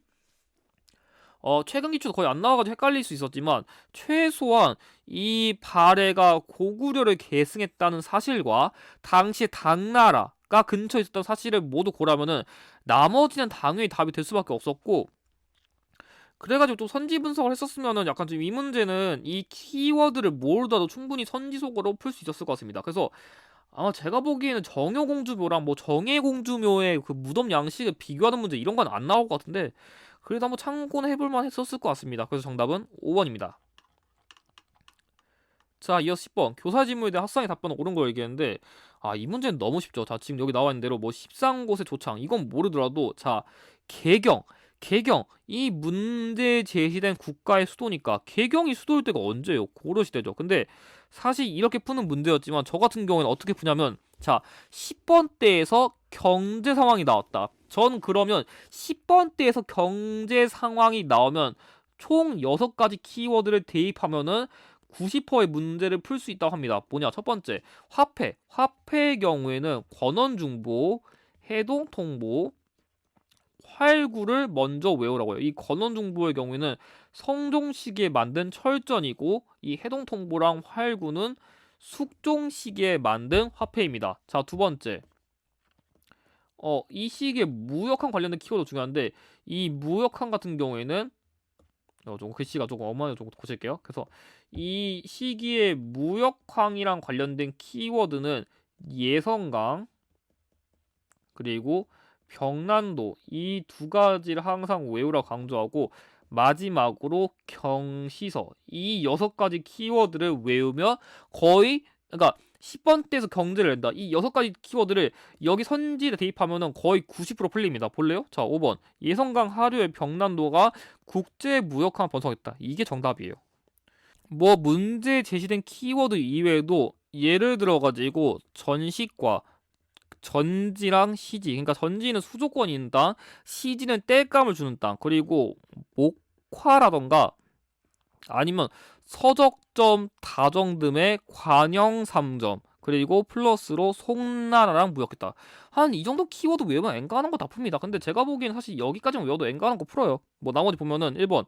[SPEAKER 1] 최근 기초도 거의 안 나와가지고 헷갈릴 수 있었지만 최소한 이 발해가 고구려를 계승했다는 사실과 당시 당나라가 근처에 있었던 사실을 모두 고려하면은 나머지는 당연히 답이 될 수밖에 없었고, 그래가지고 또 선지 분석을 했었으면은 약간 좀 이 문제는 이 키워드를 모르더라도 충분히 선지속으로 풀 수 있었을 것 같습니다. 그래서 아마 제가 보기에는 정효공주묘랑 뭐 정예공주묘의 그 무덤 양식을 비교하는 문제 이런 건 안 나올 것 같은데, 그래도 한번 참고는 해볼만 했었을 것 같습니다. 그래서 정답은 5번입니다. 자, 이어서 10번. 교사 질문에 대한 학생의 답변은 옳은 걸 얘기했는데, 이 문제는 너무 쉽죠. 자, 지금 여기 나와 있는 대로 뭐 13곳의 조창, 이건 모르더라도, 자, 개경. 개경. 이 문제에 제시된 국가의 수도니까, 개경이 수도일 때가 언제예요? 고려시대죠. 근데 사실 이렇게 푸는 문제였지만, 저 같은 경우에는 어떻게 푸냐면, 자, 10번대에서 경제 상황이 나왔다. 전 그러면 10번대에서 경제 상황이 나오면 총 6가지 키워드를 대입하면은 90%의 문제를 풀 수 있다고 합니다. 뭐냐? 첫 번째, 화폐. 화폐의 경우에는 권원중보, 해동통보, 활구를 먼저 외우라고요. 이 권원중보의 경우에는 성종시기에 만든 철전이고, 이 해동통보랑 활구는 숙종시기에 만든 화폐입니다. 자, 두 번째. 이 시기에 무역항 관련된 키워드 중요한데, 이 무역항 같은 경우에는 조금 글씨가 조금 어마어마하게 조금 고칠게요. 그래서 이 시기에 무역황이랑 관련된 키워드는 예성강 그리고 병난도, 이 두 가지를 항상 외우라 강조하고, 마지막으로 경시서, 이 6가지 키워드를 외우면 거의, 그러니까 10번대에서 경제를 낸다. 이 6가지 키워드를 여기 선지에 대입하면은 거의 90% 풀립니다. 볼래요? 자, 5번. 예성강 하류의 병난도가 국제무역항 번성했다. 이게 정답이에요. 뭐 문제에 제시된 키워드 이외에도 예를 들어가지고 전시과, 전지랑 시지, 그러니까 전지는 수조권이 있는 땅, 시지는 땔감을 주는 땅, 그리고 목화라던가 아니면 서적점, 다정듬의 관영 3점, 그리고 플러스로 송나라랑 무역했다. 한 이 정도 키워드 외우면 엔간한 거 다 풉니다. 근데 제가 보기엔 사실 여기까지만 외워도 엔간한 거 풀어요. 뭐 나머지 보면은 1번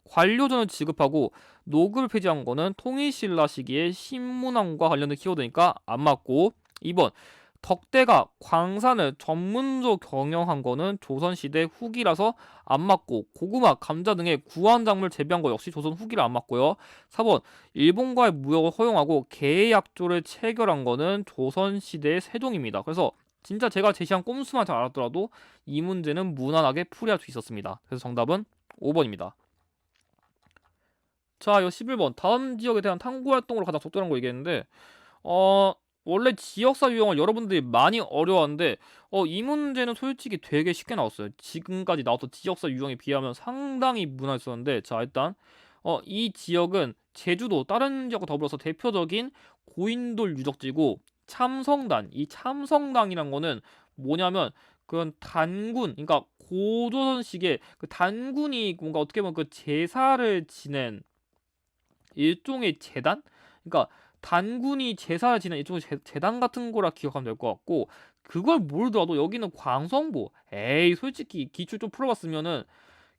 [SPEAKER 1] 관료전을 지급하고 노급을 폐지한 거는 통일신라 시기에 신문왕과 관련된 키워드니까 안 맞고, 2번 덕대가 광산을 전문적으로 경영한 거는 조선시대 후기라서 안 맞고, 고구마, 감자 등의 구황작물 재배한 거 역시 조선 후기라 안 맞고요. 4번 일본과의 무역을 허용하고 계약조를 체결한 거는 조선시대의 세종입니다. 그래서 진짜 제가 제시한 꼼수만 잘 알았더라도 이 문제는 무난하게 풀이할 수 있었습니다. 그래서 정답은 5번입니다. 자, 이 11번. 다음 지역에 대한 탐구 활동으로 가장 적절한 거 얘기했는데, 원래 지역사 유형을 여러분들이 많이 어려워하는데, 이 문제는 솔직히 되게 쉽게 나왔어요. 지금까지 나왔던 지역사 유형에 비하면 상당히 무난했었는데, 자, 일단 이 지역은 제주도 다른 지역과 더불어서 대표적인 고인돌 유적지고, 참성단, 이 참성당이란 거는 뭐냐면 그건 단군, 그러니까 고조선식의 그 단군이 뭔가 어떻게 보면 그 제사를 지낸 일종의 재단? 그러니까 단군이 제사를 지낸 일종의 재단 같은 거라 기억하면 될 것 같고, 그걸 모르더라도 여기는 광성보, 에이 솔직히 기출 좀 풀어봤으면은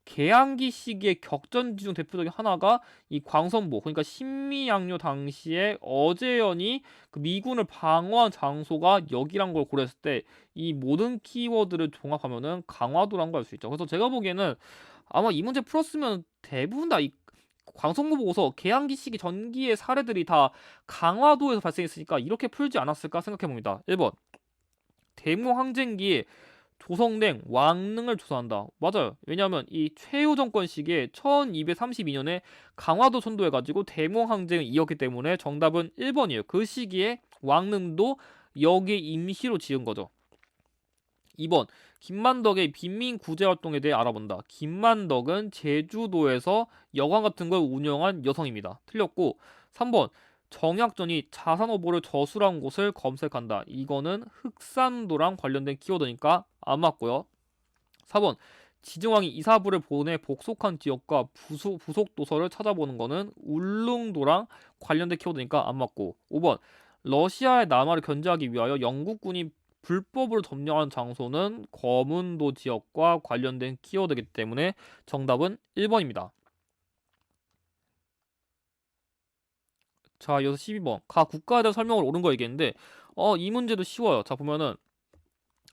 [SPEAKER 1] 개항기 시기의 격전지 중 대표적인 하나가 이 광성보, 그러니까 신미양요 당시에 어재현이 그 미군을 방어한 장소가 여기란 걸 고려했을 때 이 모든 키워드를 종합하면은 강화도란 걸 알 수 있죠. 그래서 제가 보기에는 아마 이 문제 풀었으면 대부분 다 이 광성보 보고서 개항기 시기 전기의 사례들이 다 강화도에서 발생했으니까 이렇게 풀지 않았을까 생각해봅니다. 1번 대무항쟁기에 조성된 왕릉을 조사한다. 맞아요. 왜냐하면 이 최후 정권 시기에 1232년에 강화도 선도해가지고 대무항쟁을 이었기 때문에 정답은 1번이에요. 그 시기에 왕릉도 여기에 임시로 지은 거죠. 2번 김만덕의 빈민 구제 활동에 대해 알아본다. 김만덕은 제주도에서 여관 같은 걸 운영한 여성입니다. 틀렸고, 3번 정약전이 자산오보를 저술한 곳을 검색한다. 이거는 흑산도랑 관련된 키워드니까 안 맞고요. 4번 지정왕이 이사부를 보내 복속한 지역과 부속 도서를 찾아보는 거는 울릉도랑 관련된 키워드니까 안 맞고, 5번 러시아의 남하를 견제하기 위하여 영국군이 불법으로 점령한 장소는 거문도 지역과 관련된 키워드이기 때문에 정답은 1번입니다. 자, 이어서 12번. 각 국가에 대한 설명을 옳은 거 얘기했는데 이 문제도 쉬워요. 자, 보면은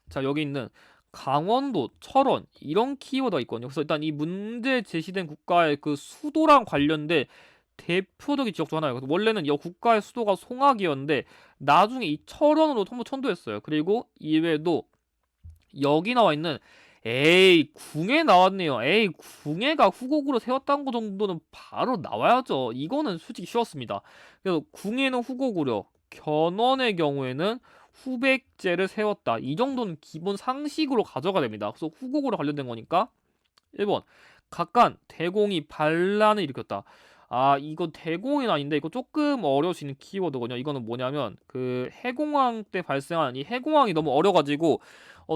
[SPEAKER 1] 자, 여기 있는 강원도, 철원 이런 키워드가 있거든요. 그래서 일단 이 문제 제시된 국가의 그 수도랑 관련된 대표적인 지역 중 하나예요. 그래서 원래는 이 국가의 수도가 송악이었는데 나중에 이 철원으로 전부 천도했어요. 그리고 이외에도 여기 나와 있는 에이 궁예 나왔네요. 에이 궁예가 후곡으로 세웠다는 거 정도는 바로 나와야죠. 이거는 솔직히 쉬웠습니다. 그래서 궁예는 후곡으로, 견훤의 경우에는 후백제를 세웠다. 이 정도는 기본 상식으로 가져가야 됩니다. 그래서 후곡으로 관련된 거니까 1번 각간 대공이 반란을 일으켰다. 아, 이거 대공은 아닌데 이거 조금 어려울 수 있는 키워드거든요. 이거는 뭐냐면 그 해공왕 때 발생한 이 해공왕이 너무 어려가지고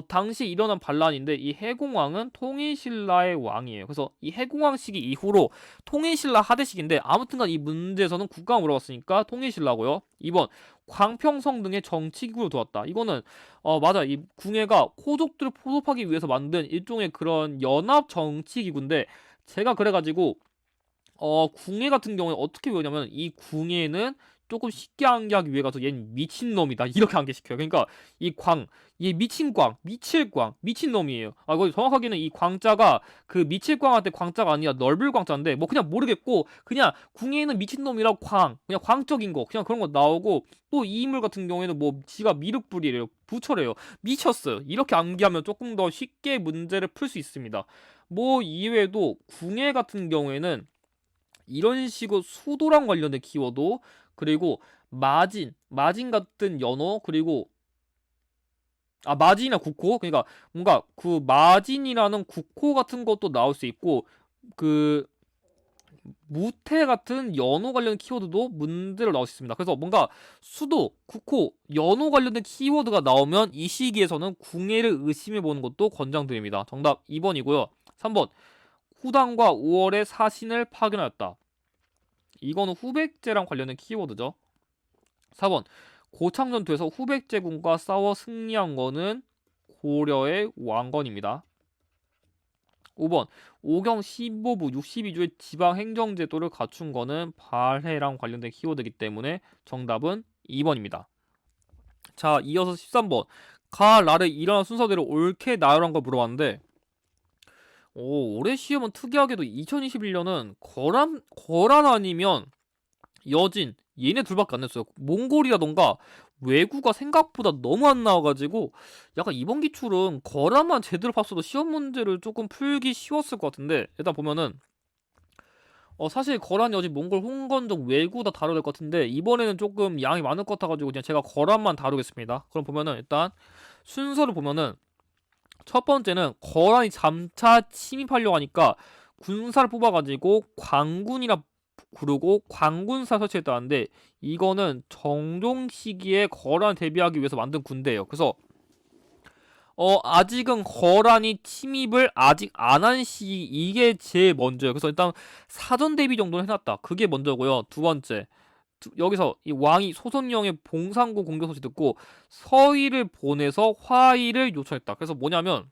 [SPEAKER 1] 당시 일어난 반란인데 이 해공왕은 통일신라의 왕이에요. 그래서 이 해공왕 시기 이후로 통일신라 하대식인데 아무튼간 이 문제에서는 국가가 물어봤으니까 통일신라고요. 2번 광평성 등의 정치기구를 도왔다. 이거는 맞아. 이 궁예가 호족들을 포섭하기 위해서 만든 일종의 그런 연합 정치기구인데 제가 그래가지고 궁예 같은 경우에 어떻게 배우냐면 이 궁예는 조금 쉽게 암기하기 위해 가서 얘는 미친놈이다 이렇게 암기시켜요. 그러니까 얘 미칠 광, 미친놈이에요. 아, 이거 정확하게는 이 광자가 그 미칠 광한테 광자가 아니라 넓을 광자인데 뭐 그냥 모르겠고 그냥 궁예는 미친놈이라 그냥 광적인 거 그냥 그런 거 나오고 또 이 인물 같은 경우에는 뭐 지가 미륵불이래요, 부처래요, 미쳤어요. 이렇게 암기하면 조금 더 쉽게 문제를 풀 수 있습니다. 뭐 이외에도 궁예 같은 경우에는 이런 식으로 수도랑 관련된 키워드 그리고 마진 같은 연어 그리고 마진이나 국호 그러니까 뭔가 그 마진이라는 국호 같은 것도 나올 수 있고 그 무태 같은 연어 관련 키워드도 문제로 나올 수 있습니다. 그래서 뭔가 수도, 국호, 연어 관련된 키워드가 나오면 이 시기에서는 궁예를 의심해 보는 것도 권장드립니다. 정답 2번이고요. 3번 후당과 5월의 사신을 파견하였다. 이거는 후백제랑 관련된 키워드죠. 4번 고창전투에서 후백제군과 싸워 승리한 거는 고려의 왕건입니다. 5번 오경 15부 62조의 지방행정제도를 갖춘 거는 발해랑 관련된 키워드이기 때문에 정답은 2번입니다. 자, 이어서 13번 가, 라를 일어난 순서대로 옳게 나열한 거 물어봤는데 올해 시험은 특이하게도 2021년은 거란 아니면 여진 얘네 둘밖에 안 냈어요. 몽골이라던가 외구가 생각보다 너무 안 나와가지고 약간 이번 기출은 거란만 제대로 봤어도 시험 문제를 조금 풀기 쉬웠을 것 같은데 일단 보면은 사실 거란, 여진, 몽골, 홍건적, 외구 다 다뤄야 될 것 같은데 이번에는 조금 양이 많을 것 같아가지고 그냥 제가 거란만 다루겠습니다. 그럼 보면은 일단 순서를 보면은 첫 번째는 거란이 잠차 침입하려고 하니까 군사를 뽑아가지고 광군이라 부르고 광군사 설치했다는데 이거는 정종 시기에 거란 대비하기 위해서 만든 군대예요. 그래서 아직은 거란이 침입을 아직 안 한 시기 이게 제일 먼저예요. 그래서 일단 사전 대비 정도는 해놨다. 그게 먼저고요. 두 번째 여기서 이 왕이 소선영의 봉상고 공격 소식 듣고 서의를 보내서 화의를 요청했다. 그래서 뭐냐면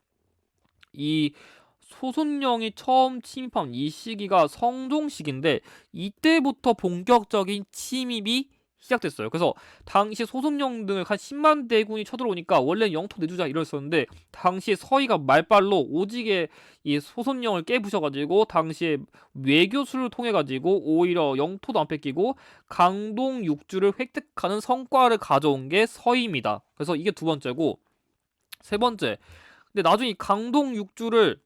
[SPEAKER 1] 이 소선영이 처음 침입한 이 시기가 성종 시기인데 이때부터 본격적인 침입이 시작됐어요. 그래서 당시 소선영 등을 한 10만 대군이 쳐들어오니까 원래 영토 내주자 이랬었는데 당시에 서희가 말빨로 오지게 이 소선영을 깨부셔가지고 당시에 외교수를 통해가지고 오히려 영토도 안 뺏기고 강동 육주를 획득하는 성과를 가져온 게 서희입니다. 그래서 이게 두 번째고 세 번째 근데 나중에 강동 육주를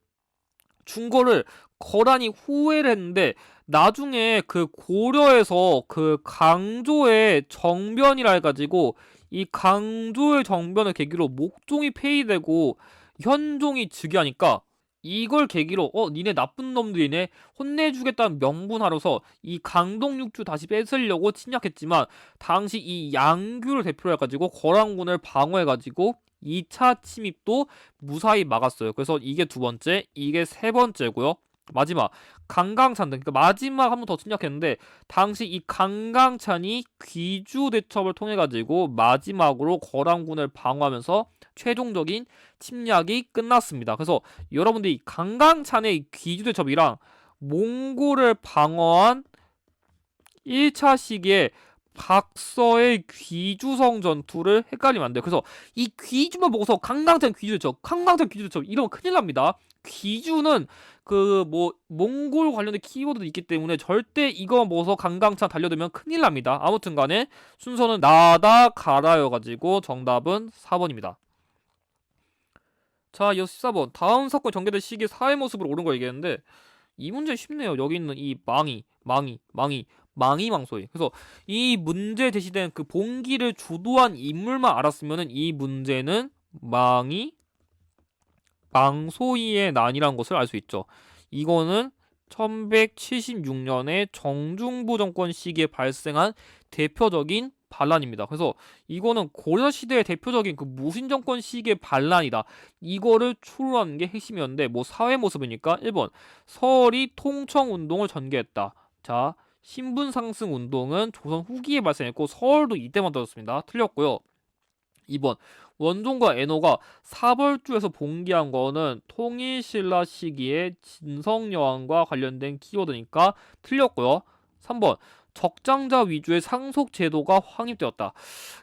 [SPEAKER 1] 준 거를 거란이 후회를 했는데 나중에 그 고려에서 그 강조의 정변이라 해가지고 이 강조의 정변을 계기로 목종이 폐위되고 현종이 즉위하니까 이걸 계기로 니네 나쁜 놈들이네 혼내주겠다는 명분하로서 이 강동육주 다시 뺏으려고 침략했지만 당시 이 양규를 대표로 해가지고 거란군을 방어해가지고 2차 침입도 무사히 막았어요. 그래서 이게 두 번째, 이게 세 번째고요. 마지막 강강찬 등, 그러니까 마지막 한 번 더 침략했는데 당시 이 강강찬이 귀주 대첩을 통해 가지고 마지막으로 거란군을 방어하면서 최종적인 침략이 끝났습니다. 그래서 여러분들이 강강찬의 귀주 대첩이랑 몽골을 방어한 1차 시기에 박서의 귀주성 전투를 헷갈리면 안 돼요. 그래서 이 귀주만 보고서 강강찬 귀주 대첩, 강강찬 귀주 대첩 이러면 큰일 납니다. 귀주는 그 뭐 몽골 관련된 키워드도 있기 때문에 절대 이거만 보고서 강강찬 달려들면 큰일 납니다. 아무튼 간에 순서는 나다 가라여가지고 정답은 4번입니다. 자, 이어서 14번. 다음 사건이 전개된 시기의 사회 모습을 옳은 걸 얘기했는데 이 문제 쉽네요. 여기 있는 이 망이망소이. 그래서 이 문제 제시된 그 봉기를 주도한 인물만 알았으면은 이 문제는 망소이의 난이라는 것을 알 수 있죠. 이거는 1176년에 정중부 정권 시기에 발생한 대표적인 반란입니다. 그래서 이거는 고려시대의 대표적인 그 무신정권 시기의 반란이다. 이거를 추론하는 게 핵심이었는데 뭐 사회 모습이니까 1번 서울이 통청운동을 전개했다. 자, 신분 상승 운동은 조선 후기에 발생했고 서울도 이때 만들어졌습니다. 틀렸고요. 2번 원종과 애노가 사벌주에서 봉기한 거는 통일신라 시기의 진성여왕과 관련된 키워드니까 틀렸고요. 3번 적장자 위주의 상속제도가 확립되었다.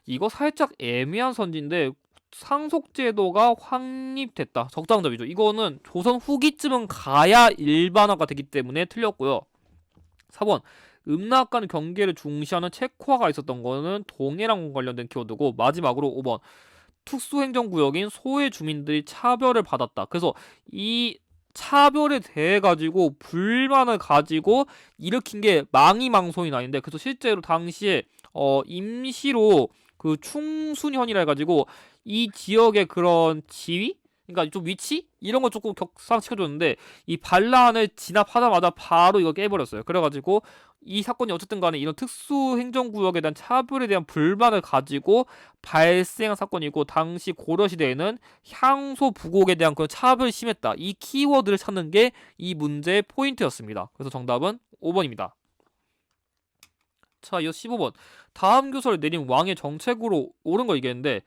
[SPEAKER 1] 이거 살짝 애매한 선지인데 상속제도가 확립됐다. 적장자 위주. 이거는 조선 후기쯤은 가야 일반화가 되기 때문에 틀렸고요. 4번 음락 간 경계를 중시하는 책화가 있었던 거는 동해랑 관련된 키워드고 마지막으로 5번 특수행정구역인 소외 주민들이 차별을 받았다. 그래서 이 차별에 대해 가지고 불만을 가지고 일으킨 게 망이망소인 아닌데 그래서 실제로 당시에 임시로 그 충순현이라 해가지고 이 지역의 그런 지위? 그러니까 좀 위치? 이런 거 조금 격상시켜줬는데 이 반란을 진압하자마자 바로 이거 깨버렸어요. 그래가지고 이 사건이 어쨌든 간에 이런 특수행정구역에 대한 차별에 대한 불만을 가지고 발생한 사건이고 당시 고려시대에는 향소 부곡에 대한 그런 차별이 심했다. 이 키워드를 찾는 게 이 문제의 포인트였습니다. 그래서 정답은 5번입니다. 자, 이어 15번. 다음 교서를 내린 왕의 정책으로 옳은 거 얘기했는데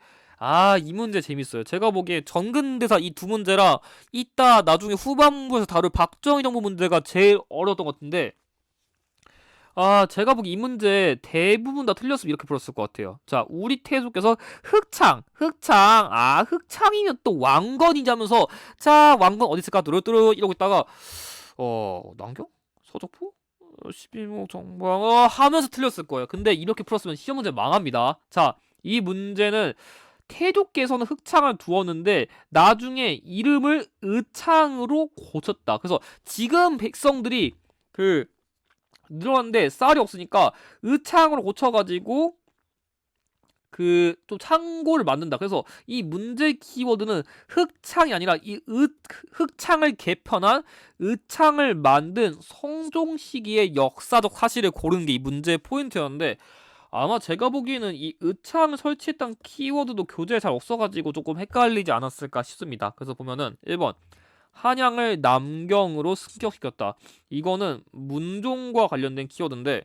[SPEAKER 1] 이 문제 재밌어요. 제가 보기에 전근대사 이 두 문제랑 이따 나중에 후반부에서 다룰 박정희 정부 문제가 제일 어려웠던 것 같은데 제가 보기 이 문제 대부분 다 틀렸으면 이렇게 풀었을 것 같아요. 자, 우리 태수께서 흑창이면 또 왕건이자면서 자, 왕건 어디 있을까? 뚜루뚜루 이러고 있다가 남경? 서적포? 12목 정방 하면서 틀렸을 거예요. 근데 이렇게 풀었으면 시험 문제 망합니다. 자, 이 문제는 태조께서는 흑창을 두었는데 나중에 이름을 의창으로 고쳤다. 그래서 지금 백성들이 그 늘어났는데 쌀이 없으니까 의창으로 고쳐가지고 그 좀 창고를 만든다. 그래서 이 문제 키워드는 흑창이 아니라 흑창을 개편한 의창을 만든 성종 시기의 역사적 사실을 고르는 게 이 문제의 포인트였는데 아마 제가 보기에는 이 의창 설치했던 키워드도 교재에 잘 없어가지고 조금 헷갈리지 않았을까 싶습니다. 그래서 보면은 1번 한양을 남경으로 승격시켰다. 이거는 문종과 관련된 키워드인데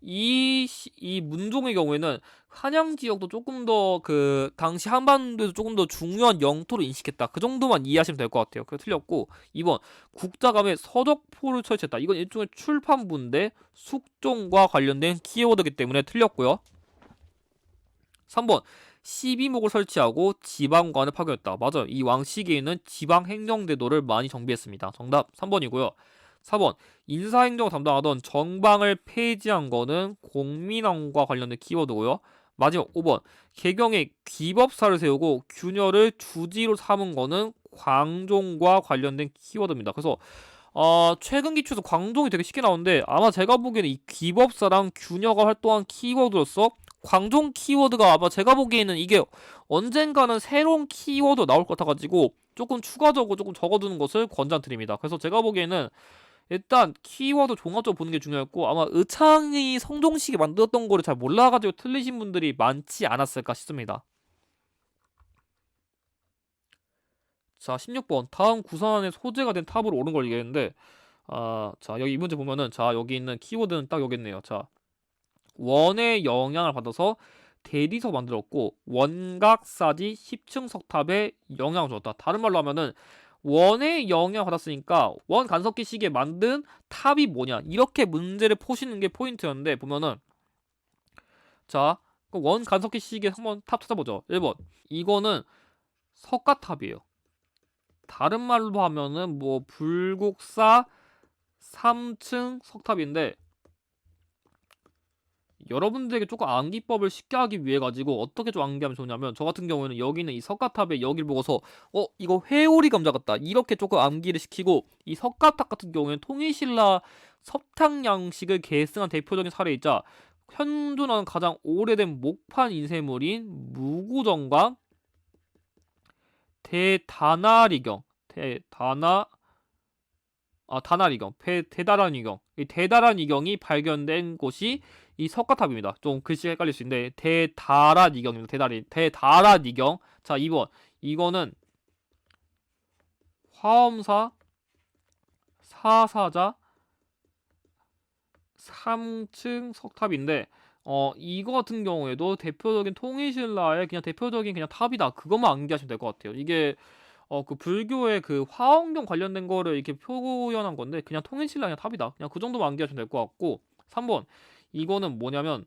[SPEAKER 1] 이 문종의 경우에는 한양 지역도 조금 더 그 당시 한반도에서 조금 더 중요한 영토로 인식했다. 그 정도만 이해하시면 될 것 같아요. 그게 틀렸고 2번 국자감에 서적포를 설치했다. 이건 일종의 출판부인데 숙종과 관련된 키워드이기 때문에 틀렸고요. 3번 12목을 설치하고 지방관을 파견했다. 맞아요. 이 왕 시기에는 지방행정제도를 많이 정비했습니다. 정답 3번이고요. 4번 인사행정을 담당하던 정방을 폐지한 거는 공민왕과 관련된 키워드고요. 마지막 5번 개경에 귀법사를 세우고 균열을 주지로 삼은 거는 광종과 관련된 키워드입니다. 그래서 최근 기초에서 광종이 되게 쉽게 나오는데 아마 제가 보기에는 이 귀법사랑 균열가 활동한 키워드로서 광종 키워드가 아마 제가 보기에는 이게 언젠가는 새로운 키워드 나올 것 같아가지고 조금 추가적으로 조금 적어두는 것을 권장드립니다. 그래서 제가 보기에는 일단 키워드 종합적으로 보는 게 중요했고 아마 의창이 성종식이 만들었던 거를 잘 몰라가지고 틀리신 분들이 많지 않았을까 싶습니다. 자, 16번. 다음 구산의 소재가 된 탑으로 오른 걸 얘기했는데, 자, 여기 이 문제 보면은, 자, 여기 있는 키워드는 딱 여기 있네요. 자, 원의 영향을 받아서 대리석 만들었고, 원각사지 10층 석탑에 영향을 줬다. 다른 말로 하면은, 원의 영향을 받았으니까, 원 간섭기 시기에 만든 탑이 뭐냐. 이렇게 문제를 푸시는 게 포인트였는데, 보면은, 자, 원 간섭기 시기에 한번 탑 찾아보죠. 1번. 이거는 석가탑이에요. 다른 말로 하면은 뭐 불국사 3층 석탑인데, 여러분들에게 조금 암기법을 쉽게 하기 위해 가지고 어떻게 좀 암기하면 좋냐면, 저 같은 경우에는 여기는 이 석가탑에 여기를 보고서 이거 회오리 감자 같다 이렇게 조금 암기를 시키고, 이 석가탑 같은 경우에는 통일신라 석탑양식을 계승한 대표적인 사례이자 현존하는 가장 오래된 목판 인쇄물인 무구정과 대다나리경, 다나리경, 대다란 이경, 이 대다란 이경이 발견된 곳이 이 석가탑입니다. 좀 글씨가 헷갈릴 수 있는데, 대다란 이경입니다. 대다란 이경. 자, 2번. 이거는 화엄사 사사자 3층 석탑인데, 이거 같은 경우에도 대표적인 통일신라의 그냥 대표적인 그냥 탑이다. 그것만 암기하시면 될 것 같아요. 이게 그 불교의 그 화엄경 관련된 거를 이렇게 표현한 건데, 그냥 통일신라 그냥 탑이다. 그냥 그 정도만 암기하시면 될 것 같고, 3번. 이거는 뭐냐면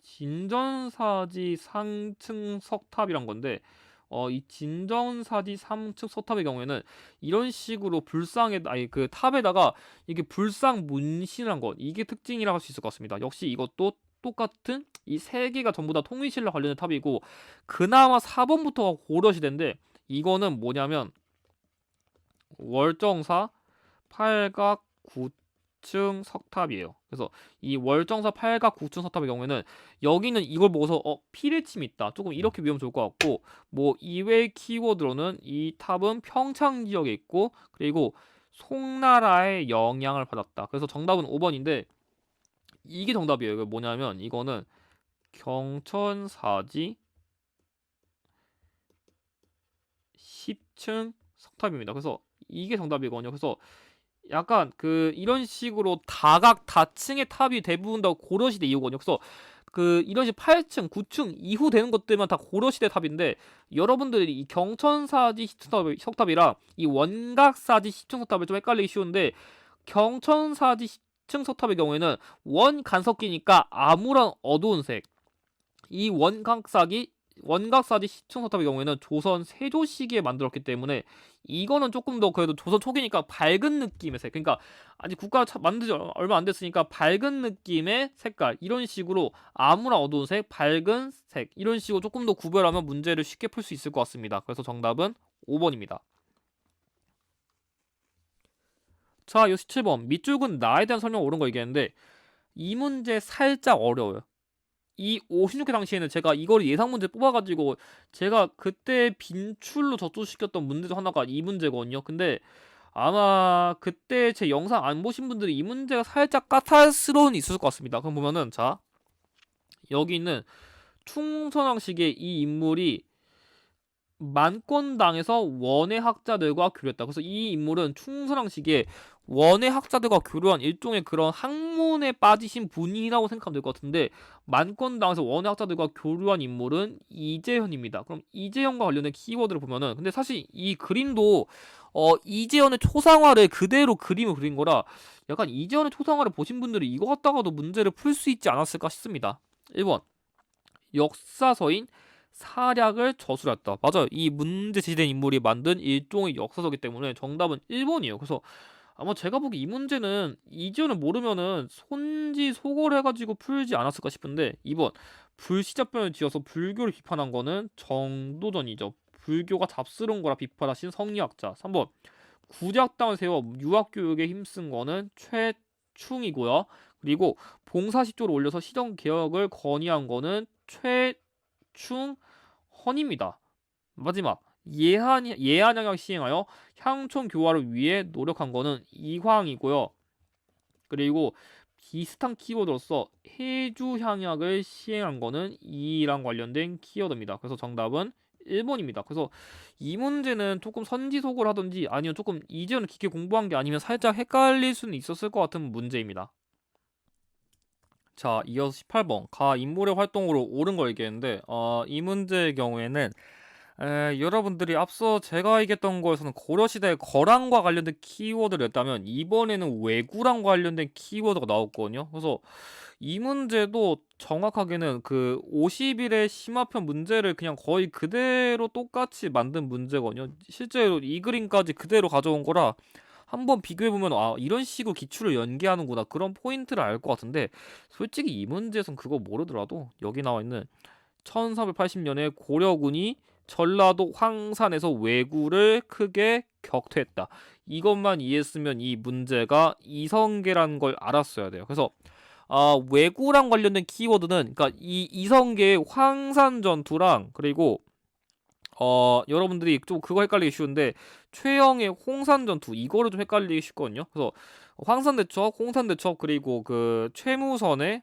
[SPEAKER 1] 진전사지 상층 석탑이란 건데, 이 진전사지 3층 석탑의 경우에는 이런 식으로 그 탑에다가 이게 불상 문신을 한 것, 이게 특징이라고 할 수 있을 것 같습니다. 역시 이것도 똑같은 이 세 개가 전부 다 통일신라 관련된 탑이고, 그나마 4번부터가 고려시대인데, 이거는 뭐냐면 월정사 팔각 9층 석탑이에요. 그래서 이 월정사 팔각 9층 석탑의 경우에는, 여기는 이걸 보고서 피레침이 있다, 조금 이렇게 외우면 좋을 것 같고, 뭐 이외 키워드로는 이 탑은 평창 지역에 있고, 그리고 송나라의 영향을 받았다. 그래서 정답은 5번인데, 이게 정답이에요. 이거 뭐냐면 이거는 경천사지 10층 석탑입니다. 그래서 이게 정답이거든요. 그래서 약간 이런 식으로 다각 다층의 탑이 대부분 다 고려시대 이후거든요. 그래서 이런 식 8층, 9층 이후 되는 것들만 다 고려시대 탑인데, 여러분들이 이 경천사지 석탑이랑 이 원각사지 10층 석탑을 좀 헷갈리기 쉬운데, 경천사지 10층 석탑의 경우에는 원 간섭기니까 아무런 어두운 색, 이 원각사지 시청석탑의 경우에는 조선 세조 시기에 만들었기 때문에, 이거는 조금 더 그래도 조선 초기니까 밝은 느낌의 색, 그러니까 아직 국가 만든 지 얼마 안 됐으니까 밝은 느낌의 색깔, 이런 식으로 아무나 어두운 색, 밝은 색, 이런 식으로 조금 더 구별하면 문제를 쉽게 풀 수 있을 것 같습니다. 그래서 정답은 5번입니다. 자, 이 17번. 밑줄은 나에 대한 설명 옳은 거 얘기했는데, 이 문제 살짝 어려워요. 이 56회 당시에는 제가 이걸 예상 문제 뽑아가지고 제가 그때 빈출로 저출시켰던 문제 중 하나가 이 문제거든요. 근데 아마 그때 제 영상 안 보신 분들이 이 문제가 살짝 까탈스러운 있을 것 같습니다. 그럼 보면은, 자, 여기 있는 충선왕식의 이 인물이 만권당에서 원의 학자들과 교류했다. 그래서 이 인물은 충선왕식의 원의 학자들과 교류한 일종의 그런 학문에 빠지신 분이라고 생각하면 될 것 같은데, 만권당에서 원의 학자들과 교류한 인물은 이재현입니다. 그럼 이재현과 관련된 키워드를 보면은, 근데 사실 이 그림도 이재현의 초상화를 그대로 그림을 그린 거라, 약간 이재현의 초상화를 보신 분들이 이거 갖다가도 문제를 풀 수 있지 않았을까 싶습니다. 1번. 역사서인 사략을 저술했다. 맞아요. 이 문제 제시된 인물이 만든 일종의 역사서기 때문에 정답은 1번이에요. 그래서 아마 제가 보기 이 문제는 이지연을 모르면은 손지소걸 해가지고 풀지 않았을까 싶은데, 2번. 불시잡변을 지어서 불교를 비판한 거는 정도전이죠. 불교가 잡스러운 거라 비판하신 성리학자. 3번. 구제학당을 세워 유학교육에 힘쓴 거는 최충이고요. 그리고 봉사시조를 올려서 시정개혁을 건의한 거는 최충헌입니다. 마지막. 예한양약 시행하여 향촌 교화를 위해 노력한 거는 이황이고요. 그리고 비슷한 키워드로서 해주향약을 시행한 거는 이랑 관련된 키워드입니다. 그래서 정답은 1번입니다. 그래서 이 문제는 조금 선지속을 하든지 아니면 조금 이전에 깊게 공부한 게 아니면 살짝 헷갈릴 수는 있었을 것 같은 문제입니다. 자, 이어서 18번 가 인물의 활동으로 옳은 걸 얘기했는데 이 문제의 경우에는 여러분들이 앞서 제가 얘기했던 거에서는 고려시대의 거랑과 관련된 키워드를 냈다면 이번에는 왜구랑 관련된 키워드가 나왔거든요. 그래서 이 문제도 정확하게는 그 50일의 심화편 문제를 그냥 거의 그대로 똑같이 만든 문제거든요. 실제로 이 그림까지 그대로 가져온 거라 한번 비교해보면 이런 식으로 기출을 연계하는구나 그런 포인트를 알 것 같은데 솔직히 이 문제에선 그거 모르더라도 여기 나와 있는 1380년에 고려군이 전라도 황산에서 왜구를 크게 격퇴했다. 이것만 이해했으면 이 문제가 이성계라는 걸 알았어야 돼요. 그래서 왜구랑 관련된 키워드는 그러니까 이 이성계의 황산 전투랑 그리고 여러분들이 좀 그거 헷갈리기 쉬운데 최영의 홍산 전투 이거를 좀 헷갈리기 쉽거든요. 그래서 황산대첩, 홍산대첩 그리고 그 최무선의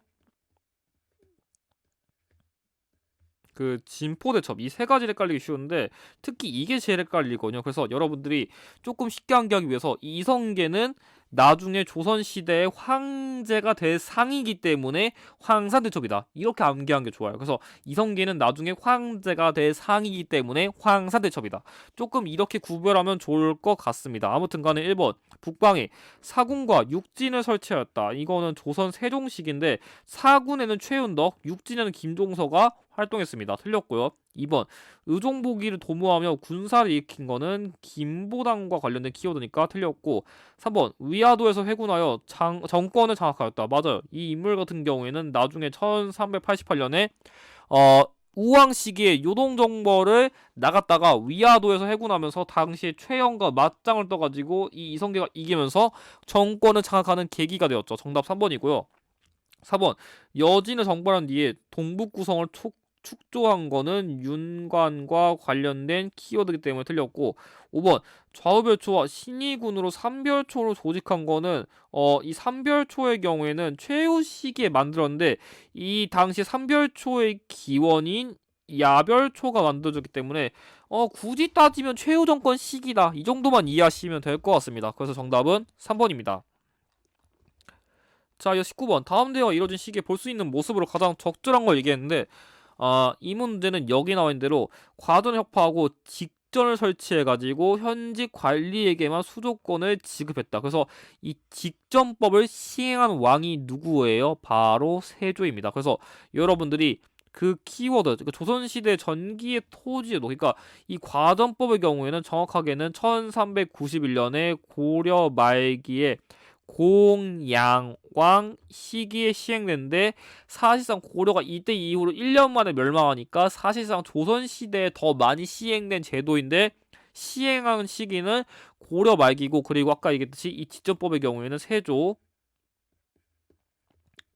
[SPEAKER 1] 그 진포대첩 이 세 가지를 헷갈리기 쉬운데 특히 이게 제일 헷갈리거든요. 그래서 여러분들이 조금 쉽게 암기하기 위해서 이성계는 나중에 조선시대의 황제가 될 상이기 때문에 황산대첩이다. 이렇게 암기하는 게 좋아요. 그래서 이성계는 나중에 황제가 될 상이기 때문에 황산대첩이다. 조금 이렇게 구별하면 좋을 것 같습니다. 아무튼 간에 1번 북방에 사군과 육진을 설치하였다. 이거는 조선 세종식인데 사군에는 최윤덕, 육진에는 김종서가 활동했습니다. 틀렸고요. 2번 의종보기를 도모하며 군사를 일으킨 거는 김보당과 관련된 키워드니까 틀렸고 3번 위화도에서 회군하여 정권을 장악하였다. 맞아요. 이 인물 같은 경우에는 나중에 1388년에 우왕 시기에 요동정벌을 나갔다가 위화도에서 해군하면서 당시에 최영과 맞짱을 떠가지고 이 이성계가 이기면서 정권을 장악하는 계기가 되었죠. 정답 3번이고요. 4번 여진을 정벌한 뒤에 동북구성을 축조한 거는 윤관과 관련된 키워드이기 때문에 틀렸고 5번 좌우별초와 신의군으로 삼별초로 조직한 거는 이 삼별초의 경우에는 최후 시기에 만들었는데 이 당시 삼별초의 기원인 야별초가 만들어졌기 때문에 굳이 따지면 최후 정권 시기다 이 정도만 이해하시면 될 것 같습니다. 그래서 정답은 3번입니다. 자, 이어 19번 다음 대화가 이뤄진 시기에 볼 수 있는 모습으로 가장 적절한 걸 얘기했는데 이 문제는 여기 나와 있는 대로 과전을 협파하고 직전을 설치해가지고 현직 관리에게만 수조권을 지급했다. 그래서 이 직전법을 시행한 왕이 누구예요? 바로 세조입니다. 그래서 여러분들이 그 키워드, 그러니까 조선시대 전기의 토지에도, 그러니까 이 과전법의 경우에는 정확하게는 1391년에 고려 말기에 공양왕 시기에 시행됐는데 사실상 고려가 이때 이후로 1년 만에 멸망하니까 사실상 조선시대에 더 많이 시행된 제도인데 시행한 시기는 고려 말기고 그리고 아까 얘기했듯이 이 지정법의 경우에는 세조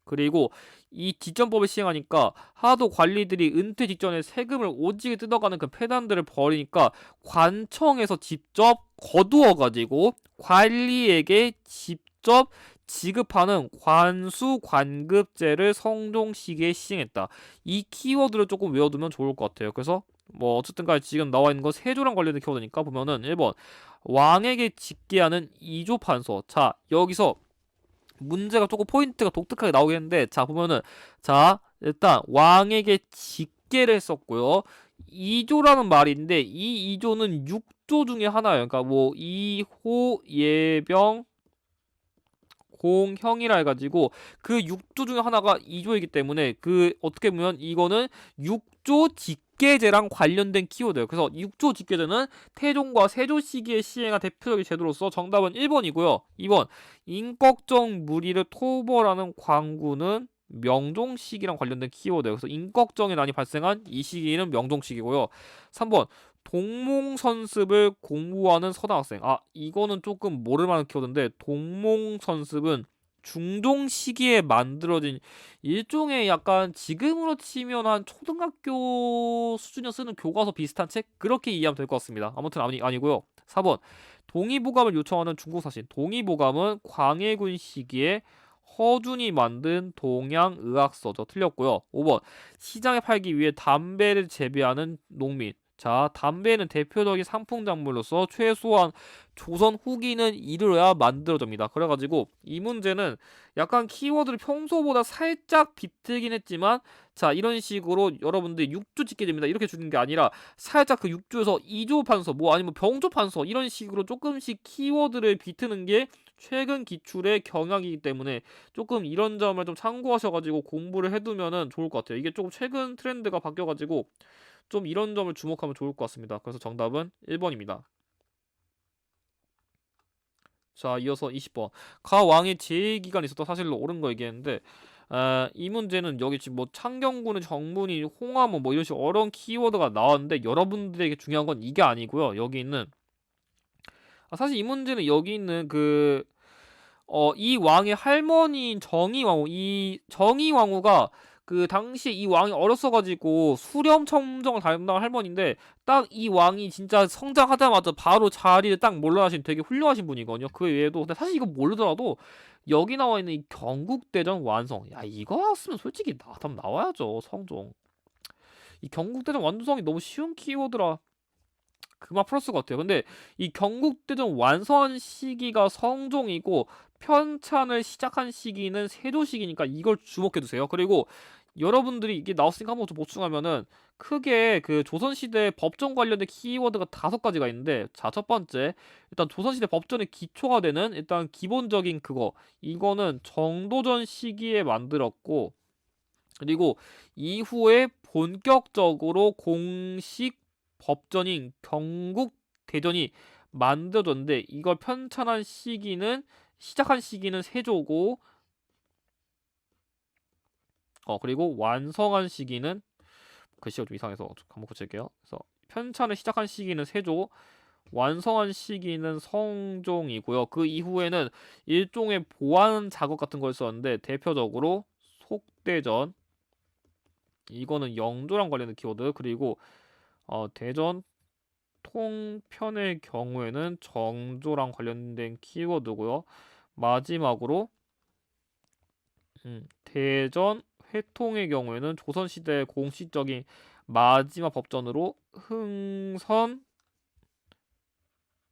[SPEAKER 1] 그리고 이 지정법을 시행하니까 하도 관리들이 은퇴 직전에 세금을 오지게 뜯어가는 그 폐단들을 벌이니까 관청에서 직접 거두어가지고 관리에게 직접 지급하는 관수관급제를 성종 시기에 시행했다. 이 키워드를 조금 외워두면 좋을 것 같아요. 그래서 뭐 어쨌든간에 지금 나와 있는 거 세조랑 관련된 키워드니까 보면은 1번 왕에게 직계하는 이조판서. 자, 여기서 문제가 조금 포인트가 독특하게 나오겠는데 자 보면은 자 일단 왕에게 직계를 했었고요. 2조라는 말인데 이 2조는 6조 중에 하나예요. 그러니까 뭐 이호 예병 공형이라 해가지고 그 6조 중에 하나가 2조이기 때문에 그 어떻게 보면 이거는 6조 직계제랑 관련된 키워드예요. 그래서 6조 직계제는 태종과 세조 시기에 시행한 대표적인 제도로서 정답은 1번이고요. 2번 인꺽정 무리를 토벌하는 광구는 명종 시기랑 관련된 키워드예요. 그래서 인꺽정이 난이 발생한 이 시기는 명종 시기고요. 3번 동몽선습을 공부하는 서당학생. 이거는 조금 모를만한 키워드인데 동몽선습은 중종 시기에 만들어진 일종의 약간 지금으로 치면 한 초등학교 수준에 쓰는 교과서 비슷한 책 그렇게 이해하면 될 것 같습니다. 아무튼 아니고요. 4번 동의보감을 요청하는 중국 사신. 동의보감은 광해군 시기에 허준이 만든 동양의학서죠. 틀렸고요. 5번 시장에 팔기 위해 담배를 재배하는 농민.
[SPEAKER 2] 자, 담배는 대표적인 상품작물로서 최소한 조선 후기는 이르러야 만들어집니다. 그래가지고 이 문제는 약간 키워드를 평소보다 살짝 비틀긴 했지만, 자, 이런 식으로 여러분들이 6조 찍게 됩니다. 이렇게 주는 게 아니라 살짝 그 6조에서 2조 판서, 뭐 아니면 병조 판서, 이런 식으로 조금씩 키워드를 비트는 게 최근 기출의 경향이기 때문에 조금 이런 점을 좀 참고하셔가지고 공부를 해두면은 좋을 것 같아요. 이게 조금 최근 트렌드가 바뀌어가지고 좀 이런 점을 주목하면 좋을 것 같습니다. 그래서 정답은 1번입니다. 자, 이어서 20번. 가 왕의 제기간이 있었다. 사실로 옳은 거 얘기했는데, 이 문제는 여기 지금 뭐 창경군의 정문이 홍화모 뭐 이런 식으로 어려운 키워드가 나왔는데, 여러분들에게 중요한 건 이게 아니고요. 여기 있는 사실 이 문제는 여기 있는 이 왕의 할머니인 정의왕후, 이 정의왕후가 그 당시에 이 왕이 어렸어가지고 수렴 청정을 담당한 할머니인데, 딱 이 왕이 진짜 성장하자마자 바로 자리를 딱 몰라하신 되게 훌륭하신 분이거든요. 그 외에도 근데 사실 이거 모르더라도 여기 나와 있는 이 경국대전 완성, 야 이거 왔으면 솔직히 답 나와야죠. 성종. 이 경국대전 완성이 너무 쉬운 키워드라 그만 플러스 같아요. 근데 이 경국대전 완성한 시기가 성종이고 편찬을 시작한 시기는 세조시기니까 이걸 주목해두세요. 그리고 여러분들이 이게 나왔으니까 한번 좀 보충하면은 크게 그 조선시대 법정 관련된 키워드가 5가지가 있는데, 자, 첫 번째, 일단 조선시대 법전의 기초가 되는 일단 기본적인 그거, 이거는 정도전 시기에 만들었고, 그리고 이후에 본격적으로 공식 법전인 경국대전이 만들어졌는데, 이걸 편찬한 시기는 시작한 시기는 세조고, 그리고 완성한 시기는, 글씨가 좀 이상해서 한번 고칠게요. 그래서 편찬을 시작한 시기는 세조, 완성한 시기는 성종이고요. 그 이후에는 일종의 보완 작업 같은 걸 썼는데, 대표적으로 속대전, 이거는 영조랑 관련된 키워드, 그리고 대전 통편의 경우에는 정조랑 관련된 키워드고요. 마지막으로 대전 회통의 경우에는 조선시대 공식적인 마지막 법전으로 흥선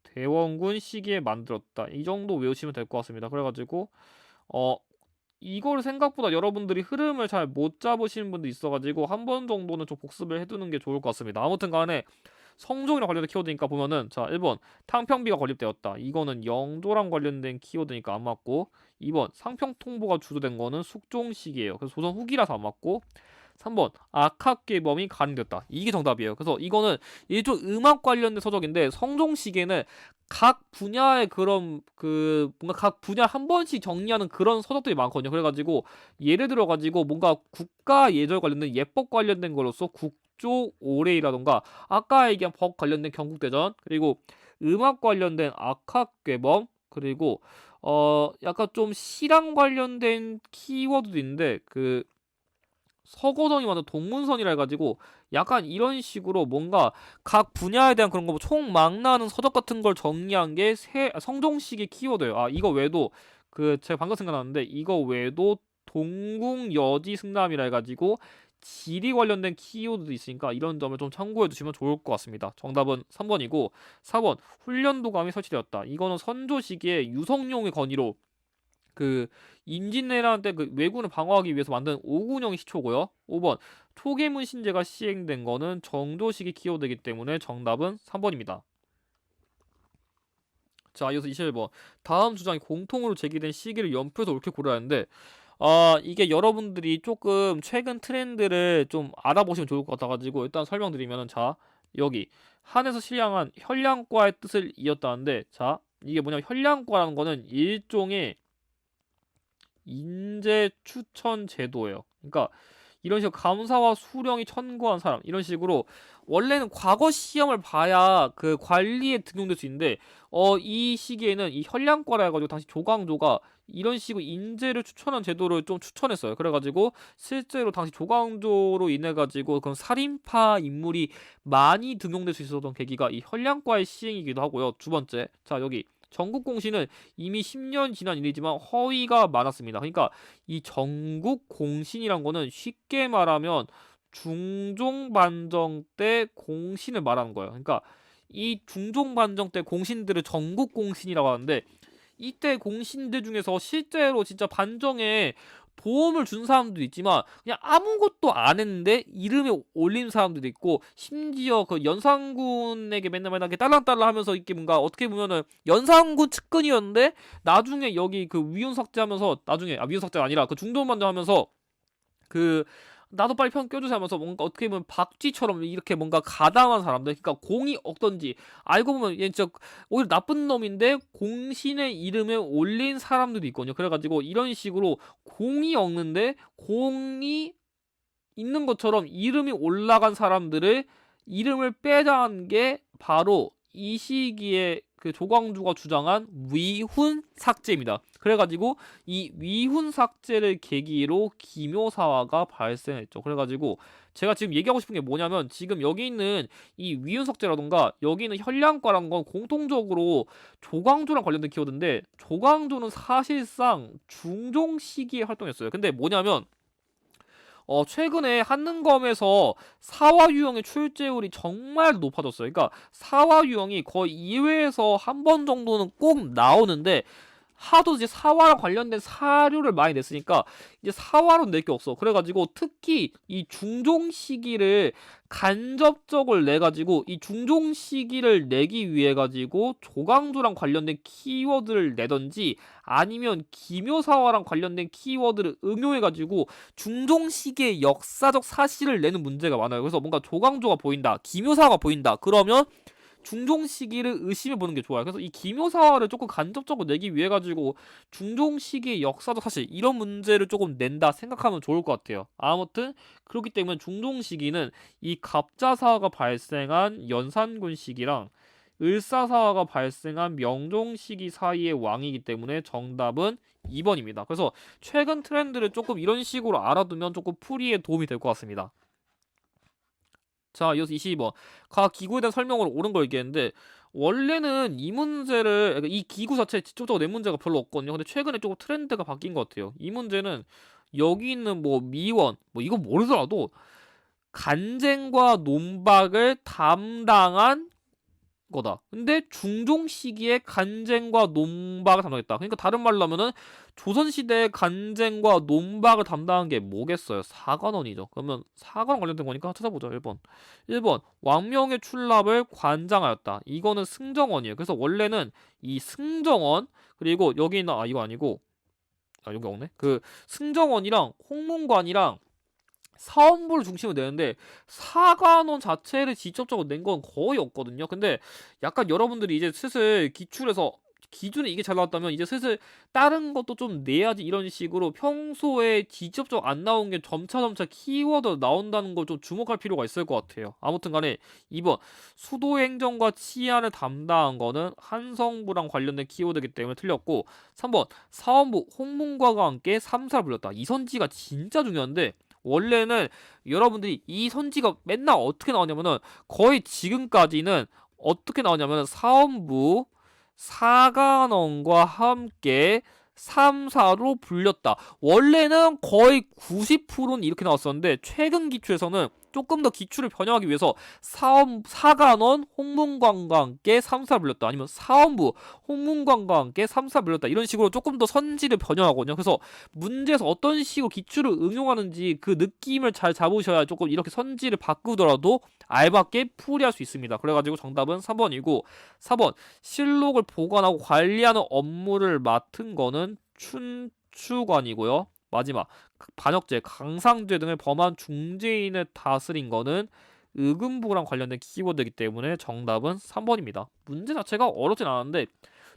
[SPEAKER 2] 대원군 시기에 만들었다. 이 정도 외우시면 될 것 같습니다. 그래가지고 어 이걸 생각보다 여러분들이 흐름을 잘 못 잡으시는 분도 있어가지고 한 번 정도는 좀 복습을 해두는 게 좋을 것 같습니다. 아무튼 간에 성종이랑 관련된 키워드니까 보면은, 자, 1번 탕평비가 건립되었다. 이거는 영조랑 관련된 키워드니까 안 맞고, 2번 상평통보가 주도된 거는 숙종시기예요. 그래서 조선 후기라서 안 맞고, 3번 악학계범이 가능됐다. 이게 정답이에요. 그래서 이거는 일종 음악 관련된 서적인데, 성종 시기에는 각 분야의 그런 뭔가 각 분야 한 번씩 정리하는 그런 서적들이 많거든요. 그래가지고 예를 들어가지고 뭔가 국가 예절 관련된 예법 관련된 걸로서 국조 오레이라던가, 아까 얘기한 법 관련된 경국대전, 그리고 음악 관련된 악학괴범, 그리고 약간 좀 실황 관련된 키워드도 있는데, 그 서고성이 완전 동문선이라 해가지고 약간 이런 식으로 뭔가 각 분야에 대한 그런 거 총망라하는 서적 같은 걸 정리한 게 성종식의 키워드예요. 아, 이거 외에도 제가 방금 생각났는데, 이거 외에도 동궁여지 승남이라 해가지고 지리 관련된 키워드도 있으니까 이런 점을 좀 참고해 두시면 좋을 것 같습니다. 정답은 3번이고, 4번 훈련도감이 설치되었다. 이거는 선조 시기에 유성룡의 건의로 임진왜란 때 왜군을 방어하기 위해서 만든 오군영 시초고요. 5번 초계문 신제가 시행된 거는 정조시기 키워드이기 때문에 정답은 3번입니다. 자, 이어서 21번. 다음 주장이 공통으로 제기된 시기를 연표해서 옳게 고려해야 하는데, 이게 여러분들이 조금 최근 트렌드를 좀 알아보시면 좋을 것 같아가지고 일단 설명드리면은, 자, 여기 한에서 신량한 현량과의 뜻을 이었다는데, 자, 이게 뭐냐면 현량과라는 거는 일종의 인재 추천 제도예요. 그러니까 이런 식으로 감사와 수령이 천고한 사람, 이런 식으로 원래는 과거 시험을 봐야 그 관리에 등용될 수 있는데, 이 시기에는 이 현량과라 해가지고 당시 조광조가 이런 식으로 인재를 추천한 제도를 좀 추천했어요. 그래가지고 실제로 당시 조광조로 인해 가지고 그런 살인파 인물이 많이 등용될 수 있었던 계기가 이 현량과의 시행이기도 하고요. 두 번째, 자, 여기 전국 공시는 이미 10년 지난 일이지만 허위가 많았습니다. 그러니까 이 전국 공신이란 거는 쉽게 말하면 중종반정 때 공신을 말하는 거예요. 그러니까 이 중종반정 때 공신들을 전국 공신이라고 하는데 이때 공신들 중에서 실제로 진짜 반정에 도움을 준 사람도 있지만 그냥 아무것도 안 했는데 이름에 올린 사람들도 있고 심지어 그 연산군에게 맨날 이렇게 딸랑딸랑 하면서 이렇게 뭔가 어떻게 보면은 연산군 측근이었는데 나중에 여기 그 위훈삭제하면서 나중에 위훈삭제가 아니라 그 중종반정 하면서 그 나도 빨리 편 껴주세요 하면서 뭔가 어떻게 보면 박쥐처럼 이렇게 뭔가 가담한 사람들, 그러니까 공이 없던지 알고 보면 얘 진짜 오히려 나쁜 놈인데 공신의 이름에 올린 사람들도 있거든요. 그래가지고 이런 식으로 공이 없는데 공이 있는 것처럼 이름이 올라간 사람들을 이름을 빼자는 게 바로 이 시기에 그 조광조가 주장한 위훈 삭제입니다. 그래가지고 이 위훈 삭제를 계기로 기묘사화가 발생했죠. 그래가지고 제가 지금 얘기하고 싶은 게 뭐냐면 지금 여기 있는 이 위훈 삭제라던가 여기 있는 현량과란 건 공통적으로 조광조랑 관련된 키워드인데 조광조는 사실상 중종 시기에 활동했어요. 근데 뭐냐면 최근에 한능검에서 사화 유형의 출제율이 정말 높아졌어요. 그러니까 사화 유형이 거의 2회에서 한 번 정도는 꼭 나오는데 하도 이제 사화랑 관련된 사료를 많이 냈으니까 이제 사화로 낼 게 없어. 그래가지고 특히 이 중종 시기를 간접적으로 내가지고 이 중종 시기를 내기 위해 가지고 조광조랑 관련된 키워드를 내던지 아니면 기묘사화랑 관련된 키워드를 응용해가지고 중종 시기의 역사적 사실을 내는 문제가 많아요. 그래서 뭔가 조광조가 보인다, 기묘사화가 보인다. 그러면 중종 시기를 의심해 보는 게 좋아요. 그래서 이 기묘사화를 조금 간접적으로 내기 위해 가지고 중종 시기의 역사적 사실 이런 문제를 조금 낸다 생각하면 좋을 것 같아요. 아무튼 그렇기 때문에 중종 시기는 이 갑자사화가 발생한 연산군 시기랑 을사사화가 발생한 명종 시기 사이의 왕이기 때문에 정답은 2번입니다. 그래서 최근 트렌드를 조금 이런 식으로 알아두면 조금 풀이에 도움이 될 것 같습니다. 자, 이어서 22번. 각 기구에 대한 설명으로 옳은 걸 얘기했는데, 원래는 이 문제를, 그러니까 이 기구 자체에 직접적으로 낸 문제가 별로 없거든요. 근데 최근에 조금 트렌드가 바뀐 것 같아요. 이 문제는 여기 있는 뭐 미원, 뭐 이거 모르더라도 간쟁과 논박을 담당한 거다. 근데 중종 시기에 간쟁과 논박을 담당했다. 그러니까 다른 말로 하면은 조선시대 간쟁과 논박을 담당한 게 뭐겠어요? 사관원이죠. 그러면 사관 관련된 거니까 찾아보자. 1번. 1번. 왕명의 출납을 관장하였다. 이거는 승정원이에요. 그래서 원래는 이 승정원 그리고 여기 있는 이거 아니고 여기 없네. 그 승정원이랑 홍문관이랑 사원부를 중심으로 내는데 사관원 자체를 직접적으로 낸 건 거의 없거든요. 근데 약간 여러분들이 이제 슬슬 기출에서 기준에 이게 잘 나왔다면 이제 슬슬 다른 것도 좀 내야지 이런 식으로 평소에 직접적으로 안 나온 게 점차 키워드 나온다는 걸 좀 주목할 필요가 있을 것 같아요. 아무튼 간에 2번 수도행정과 치안을 담당한 거는 한성부랑 관련된 키워드이기 때문에 틀렸고 3번 사원부 홍문과가 함께 3사를 불렸다. 이 선지가 진짜 중요한데 원래는 여러분들이 이 선지가 맨날 어떻게 나오냐면은 거의 지금까지는 어떻게 나오냐면은 사원부 사관원과 함께 3사로 불렸다. 원래는 거의 90%는 이렇게 나왔었는데 최근 기출에서는 조금 더 기출을 변형하기 위해서 사관원 홍문관과 함께 3사를 불렸다. 아니면 사원부 홍문관과 함께 3사를 불렸다. 이런 식으로 조금 더 선지를 변형하거든요. 그래서 문제에서 어떤 식으로 기출을 응용하는지 그 느낌을 잘 잡으셔야 조금 이렇게 선지를 바꾸더라도 알맞게 풀이할 수 있습니다. 그래가지고 정답은 3번이고 4번 실록을 보관하고 관리하는 업무를 맡은 거는 춘추관이고요. 마지막 반역죄, 강상죄 등을 범한 중죄인을 다스린 거는 의금부랑 관련된 키워드이기 때문에 정답은 3번입니다. 문제 자체가 어렵진 않은데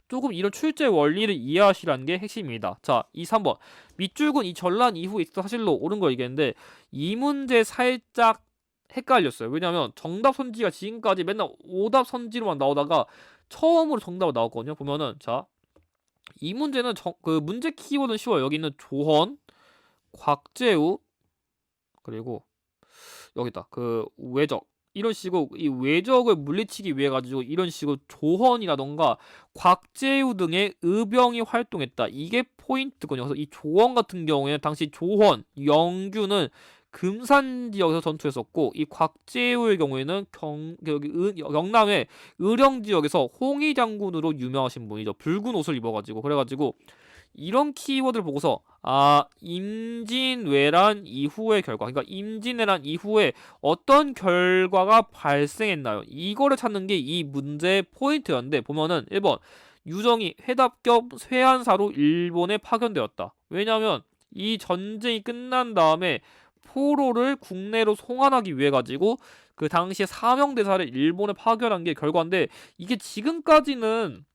[SPEAKER 2] 조금 이런 출제 원리를 이해하시라는 게 핵심입니다. 자, 3번 밑줄근 이 전란 이후에 있었던 사실로 옳은 거 얘기했는데 이 문제 살짝 헷갈렸어요. 왜냐면 정답 선지가 지금까지 맨날 오답 선지로만 나오다가 처음으로 정답을 나왔거든요. 보면은 자, 이 문제는 그 문제 키워드는 쉬워요. 여기 있는 조헌, 곽재우 그리고 여기다 그 외적 이런 식으로 이 외적을 물리치기 위해 가지고 이런 식으로 조헌이라던가 곽재우 등의 의병이 활동했다. 이게 포인트거든요. 그래서 이 조헌 같은 경우에는 당시 조헌, 영규는 금산 지역에서 전투했었고 이 곽재우의 경우에는 영남의 의령 지역에서 홍희 장군으로 유명하신 분이죠. 붉은 옷을 입어가지고 그래가지고 이런 키워드를 보고서 임진왜란 이후의 결과, 그러니까 임진왜란 이후에 어떤 결과가 발생했나요? 이거를 찾는 게 이 문제의 포인트였는데 보면은 1번 유정이 회답 겸 쇠한사로 일본에 파견되었다. 왜냐하면 이 전쟁이 끝난 다음에 포로를 국내로 송환하기 위해 가지고 그 당시에 사명대사를 일본에 파견한 게 결과인데 이게 지금까지는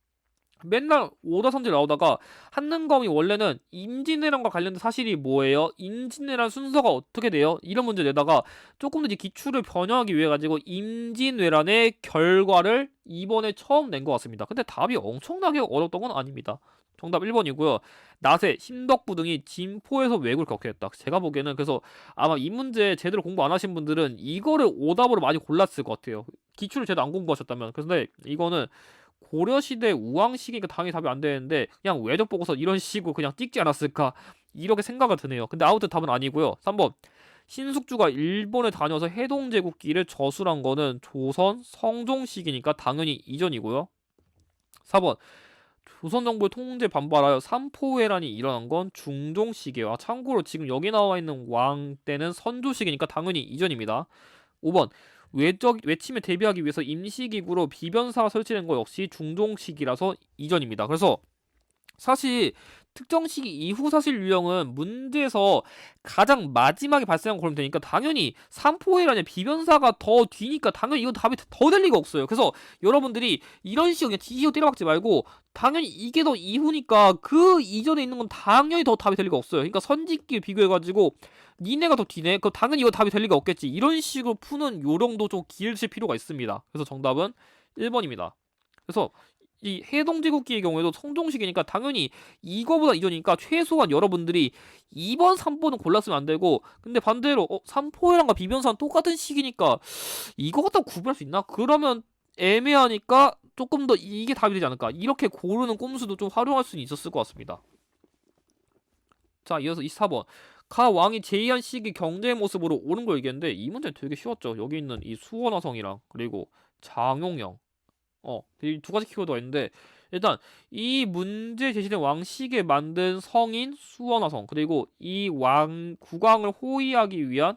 [SPEAKER 2] 맨날 오다선지 나오다가 한능검이 원래는 임진왜란과 관련된 사실이 뭐예요? 임진왜란 순서가 어떻게 돼요? 이런 문제 내다가 조금 더 이제 기출을 변형하기 위해 가지고 임진왜란의 결과를 이번에 처음 낸 것 같습니다. 근데 답이 엄청나게 어렵던 건 아닙니다. 정답 1번이고요. 나세, 심덕부 등이 진포에서 왜구를 겪게 했다. 제가 보기에는 그래서 아마 이 문제 제대로 공부 안 하신 분들은 이거를 오답으로 많이 골랐을 것 같아요. 기출을 제대로 안 공부하셨다면. 근데 이거는 고려시대 우왕시기니까 당연히 답이 안 되는데 그냥 외적 보고서 이런 식으로 그냥 찍지 않았을까 이렇게 생각이 드네요. 근데 아무튼 답은 아니고요. 3번 신숙주가 일본에 다녀서 해동제국기를 저술한 거는 조선 성종시기니까 당연히 이전이고요. 4번 조선 정부의 통제 반발하여 삼포회란이 일어난 건 중종시기와 참고로 지금 여기 나와 있는 왕 때는 선조시기니까 당연히 이전입니다. 5번 외침에 대비하기 위해서 임시기구로 비변사가 설치된 거 역시 중종시기라서 이전입니다. 그래서 사실 특정 시기 이후 사실 유형은 문제에서 가장 마지막에 발생한 걸면 되니까 당연히 삼포회란의 비변사가 더 뒤니까 당연히 이건 답이 더 될 리가 없어요. 그래서 여러분들이 이런 식으로 그냥 지시로 때려박지 말고 당연히 이게 더 이후니까 그 이전에 있는 건 당연히 더 답이 될 리가 없어요. 그러니까 선짓기 비교해가지고 니네가 더 뒤네? 그럼 당연히 이거 답이 될 리가 없겠지. 이런 식으로 푸는 요령도 좀 기르실 필요가 있습니다. 그래서 정답은 1번입니다. 그래서 이 해동제국기의 경우에도 성종시기니까 당연히 이거보다 이전이니까 최소한 여러분들이 2번, 3번은 골랐으면 안 되고 근데 반대로 삼포회랑과 비변사는 똑같은 시기니까 이거 갖다 구분할 수 있나? 그러면 애매하니까 조금 더 이게 답이 되지 않을까? 이렇게 고르는 꼼수도 좀 활용할 수는 있었을 것 같습니다. 자, 이어서 24번. 가 왕이 제이한 시기 경제의 모습으로 옳은 걸 얘기했는데 이 문제는 되게 쉬웠죠. 여기 있는 이 수원화성이랑 그리고 장용영 이 두 가지 키워드가 있는데 일단 이 문제 제시된 왕식에 만든 성인 수원화성 그리고 이 왕 국왕을 호위하기 위한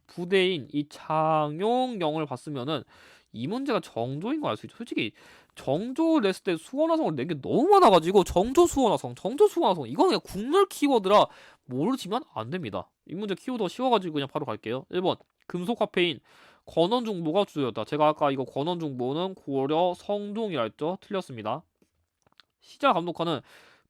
[SPEAKER 2] 부대인 이 장용영을 봤으면은 이 문제가 정조인 거 알 수 있죠. 솔직히 정조 냈을 때 수원화성을 낸 게 너무 많아가지고 정조 수원화성 이건 그냥 국룰 키워드라 모르시면 안 됩니다. 이 문제 키워드가 쉬워가지고 그냥 바로 갈게요. 1번 금속화폐인 권원중보가 주요였다. 제가 아까 이거 권원중보는 고려 성종이라 했죠. 틀렸습니다. 시자 감독관은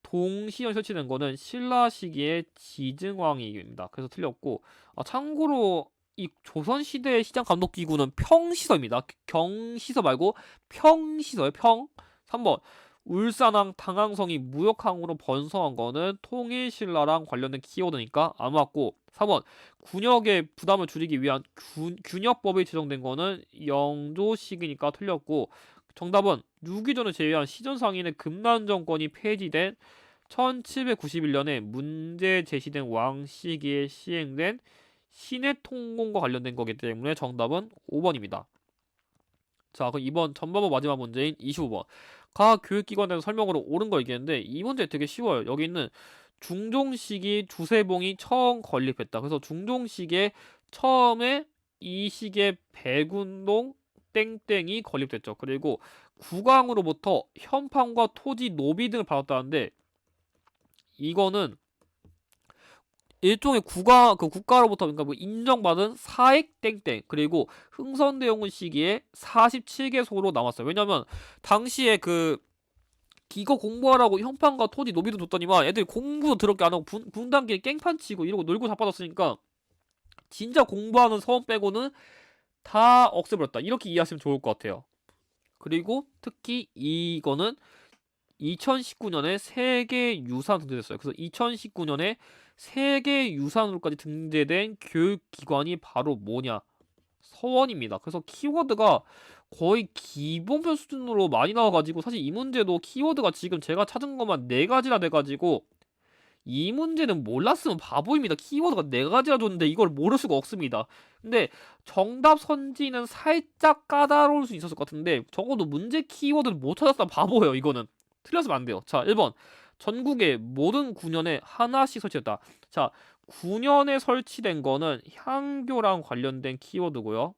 [SPEAKER 2] 동시에 설치된 거는 신라 시기의 지증왕입니다. 그래서 틀렸고 참고로 이 조선시대의 시장 감독기구는 평시서입니다. 경시서 말고 평시서예요. 평. 3번 울산항 당항성이 무역항으로 번성한 거는 통일신라랑 관련된 키워드니까 안 맞고 4번 군역의 부담을 줄이기 위한 균역법이 제정된 거는 영조시기니까 틀렸고 정답은 유기전을 제외한 시전상인의 금난 정권이 폐지된 1791년에 문제 제시된 왕 시기에 시행된 신해 통공과 관련된 거기 때문에 정답은 5번입니다. 자, 그럼 이번 전반부 마지막 문제인 25번. 각 교육기관에서 설명으로 옳은 거 얘기했는데 이 문제 되게 쉬워요. 여기 있는 중종시기 주세봉이 처음 건립했다. 그래서 중종시기에 처음에 이 시기에 백운동 땡땡이 건립됐죠. 그리고 국왕으로부터 현판과 토지 노비 등을 받았다는데 이거는 일종의 국가로부터 그러니까 뭐 인정받은 사액 땡땡 그리고 흥선대원군 시기에 47개소로 남았어요. 왜냐면 당시에 이거 공부하라고 현판과 토지 노비도 줬더니만 애들이 공부도 더럽게 안 하고 분단끼리 깽판 치고 이러고 놀고 자빠졌으니까 진짜 공부하는 서원 빼고는 다 없애버렸다. 이렇게 이해하시면 좋을 것 같아요. 그리고 특히 이거는 2019년에 세계유산 등재됐어요. 그래서 2019년에 세계유산으로까지 등재된 교육기관이 바로 뭐냐? 서원입니다. 그래서 키워드가 거의 기본편 수준으로 많이 나와가지고 사실 이 문제도 키워드가 지금 제가 찾은 것만 4가지나 돼가지고 이 문제는 몰랐으면 바보입니다. 키워드가 4가지나 줬는데 이걸 모를 수가 없습니다. 근데 정답 선지는 살짝 까다로울 수 있었을 것 같은데 적어도 문제 키워드를 못 찾았다 바보예요. 이거는 틀렸으면 안 돼요. 자, 1번 전국의 모든 구년에 하나씩 설치했다. 자, 구년에 설치된 거는 향교랑 관련된 키워드고요.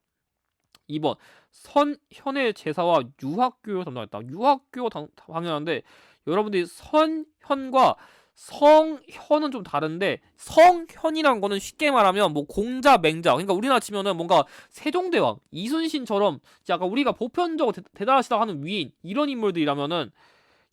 [SPEAKER 2] 2번 선현의 제사와 유학교를 담당했다. 유학교 당연한데 여러분들이 선현과 성현은 좀 다른데, 성현이라는 거는 쉽게 말하면 뭐 공자, 맹자, 그러니까 우리나라 치면은 뭔가 세종대왕, 이순신처럼 약간 우리가 보편적으로 대단하시다고 하는 위인 이런 인물들이라면은,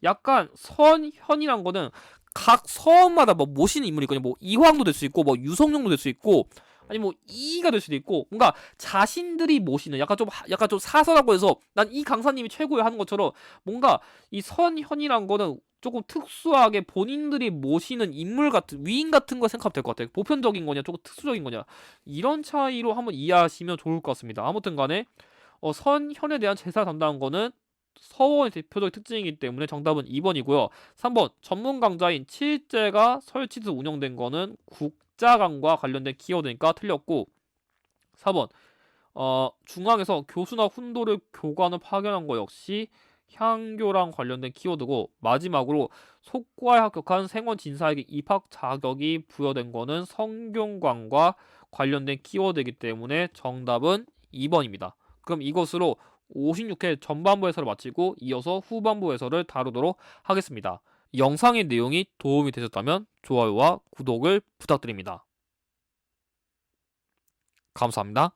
[SPEAKER 2] 약간 선현이란 거는 각 서원마다 뭐 모시는 인물이 있거든요. 뭐 이황도 될 수 있고 뭐 유성룡도 될 수 있고 아니 뭐 이가 될 수도 있고, 뭔가 자신들이 모시는 약간 좀 사서라고 해서 난 이 강사님이 최고야 하는 것처럼, 뭔가 이 선현이란 거는 조금 특수하게 본인들이 모시는 인물 같은, 위인 같은 거 생각하면 될 것 같아요. 보편적인 거냐 조금 특수적인 거냐, 이런 차이로 한번 이해하시면 좋을 것 같습니다. 아무튼 간에 선현에 대한 제사 담당한 거는 서원의 대표적인 특징이기 때문에 정답은 2번이고요. 3번 전문 강좌인 칠제가 설치해서 운영된 거는 국자강과 관련된 키워드니까 틀렸고, 4번 중앙에서 교수나 훈도를 교관을 파견한 거 역시 향교랑 관련된 키워드고, 마지막으로 속과에 합격한 생원 진사에게 입학 자격이 부여된 거는 성균관과 관련된 키워드이기 때문에 정답은 2번입니다. 그럼 이것으로 56회 전반부 해설을 마치고 이어서 후반부 해설을 다루도록 하겠습니다. 영상의 내용이 도움이 되셨다면 좋아요와 구독을 부탁드립니다. 감사합니다.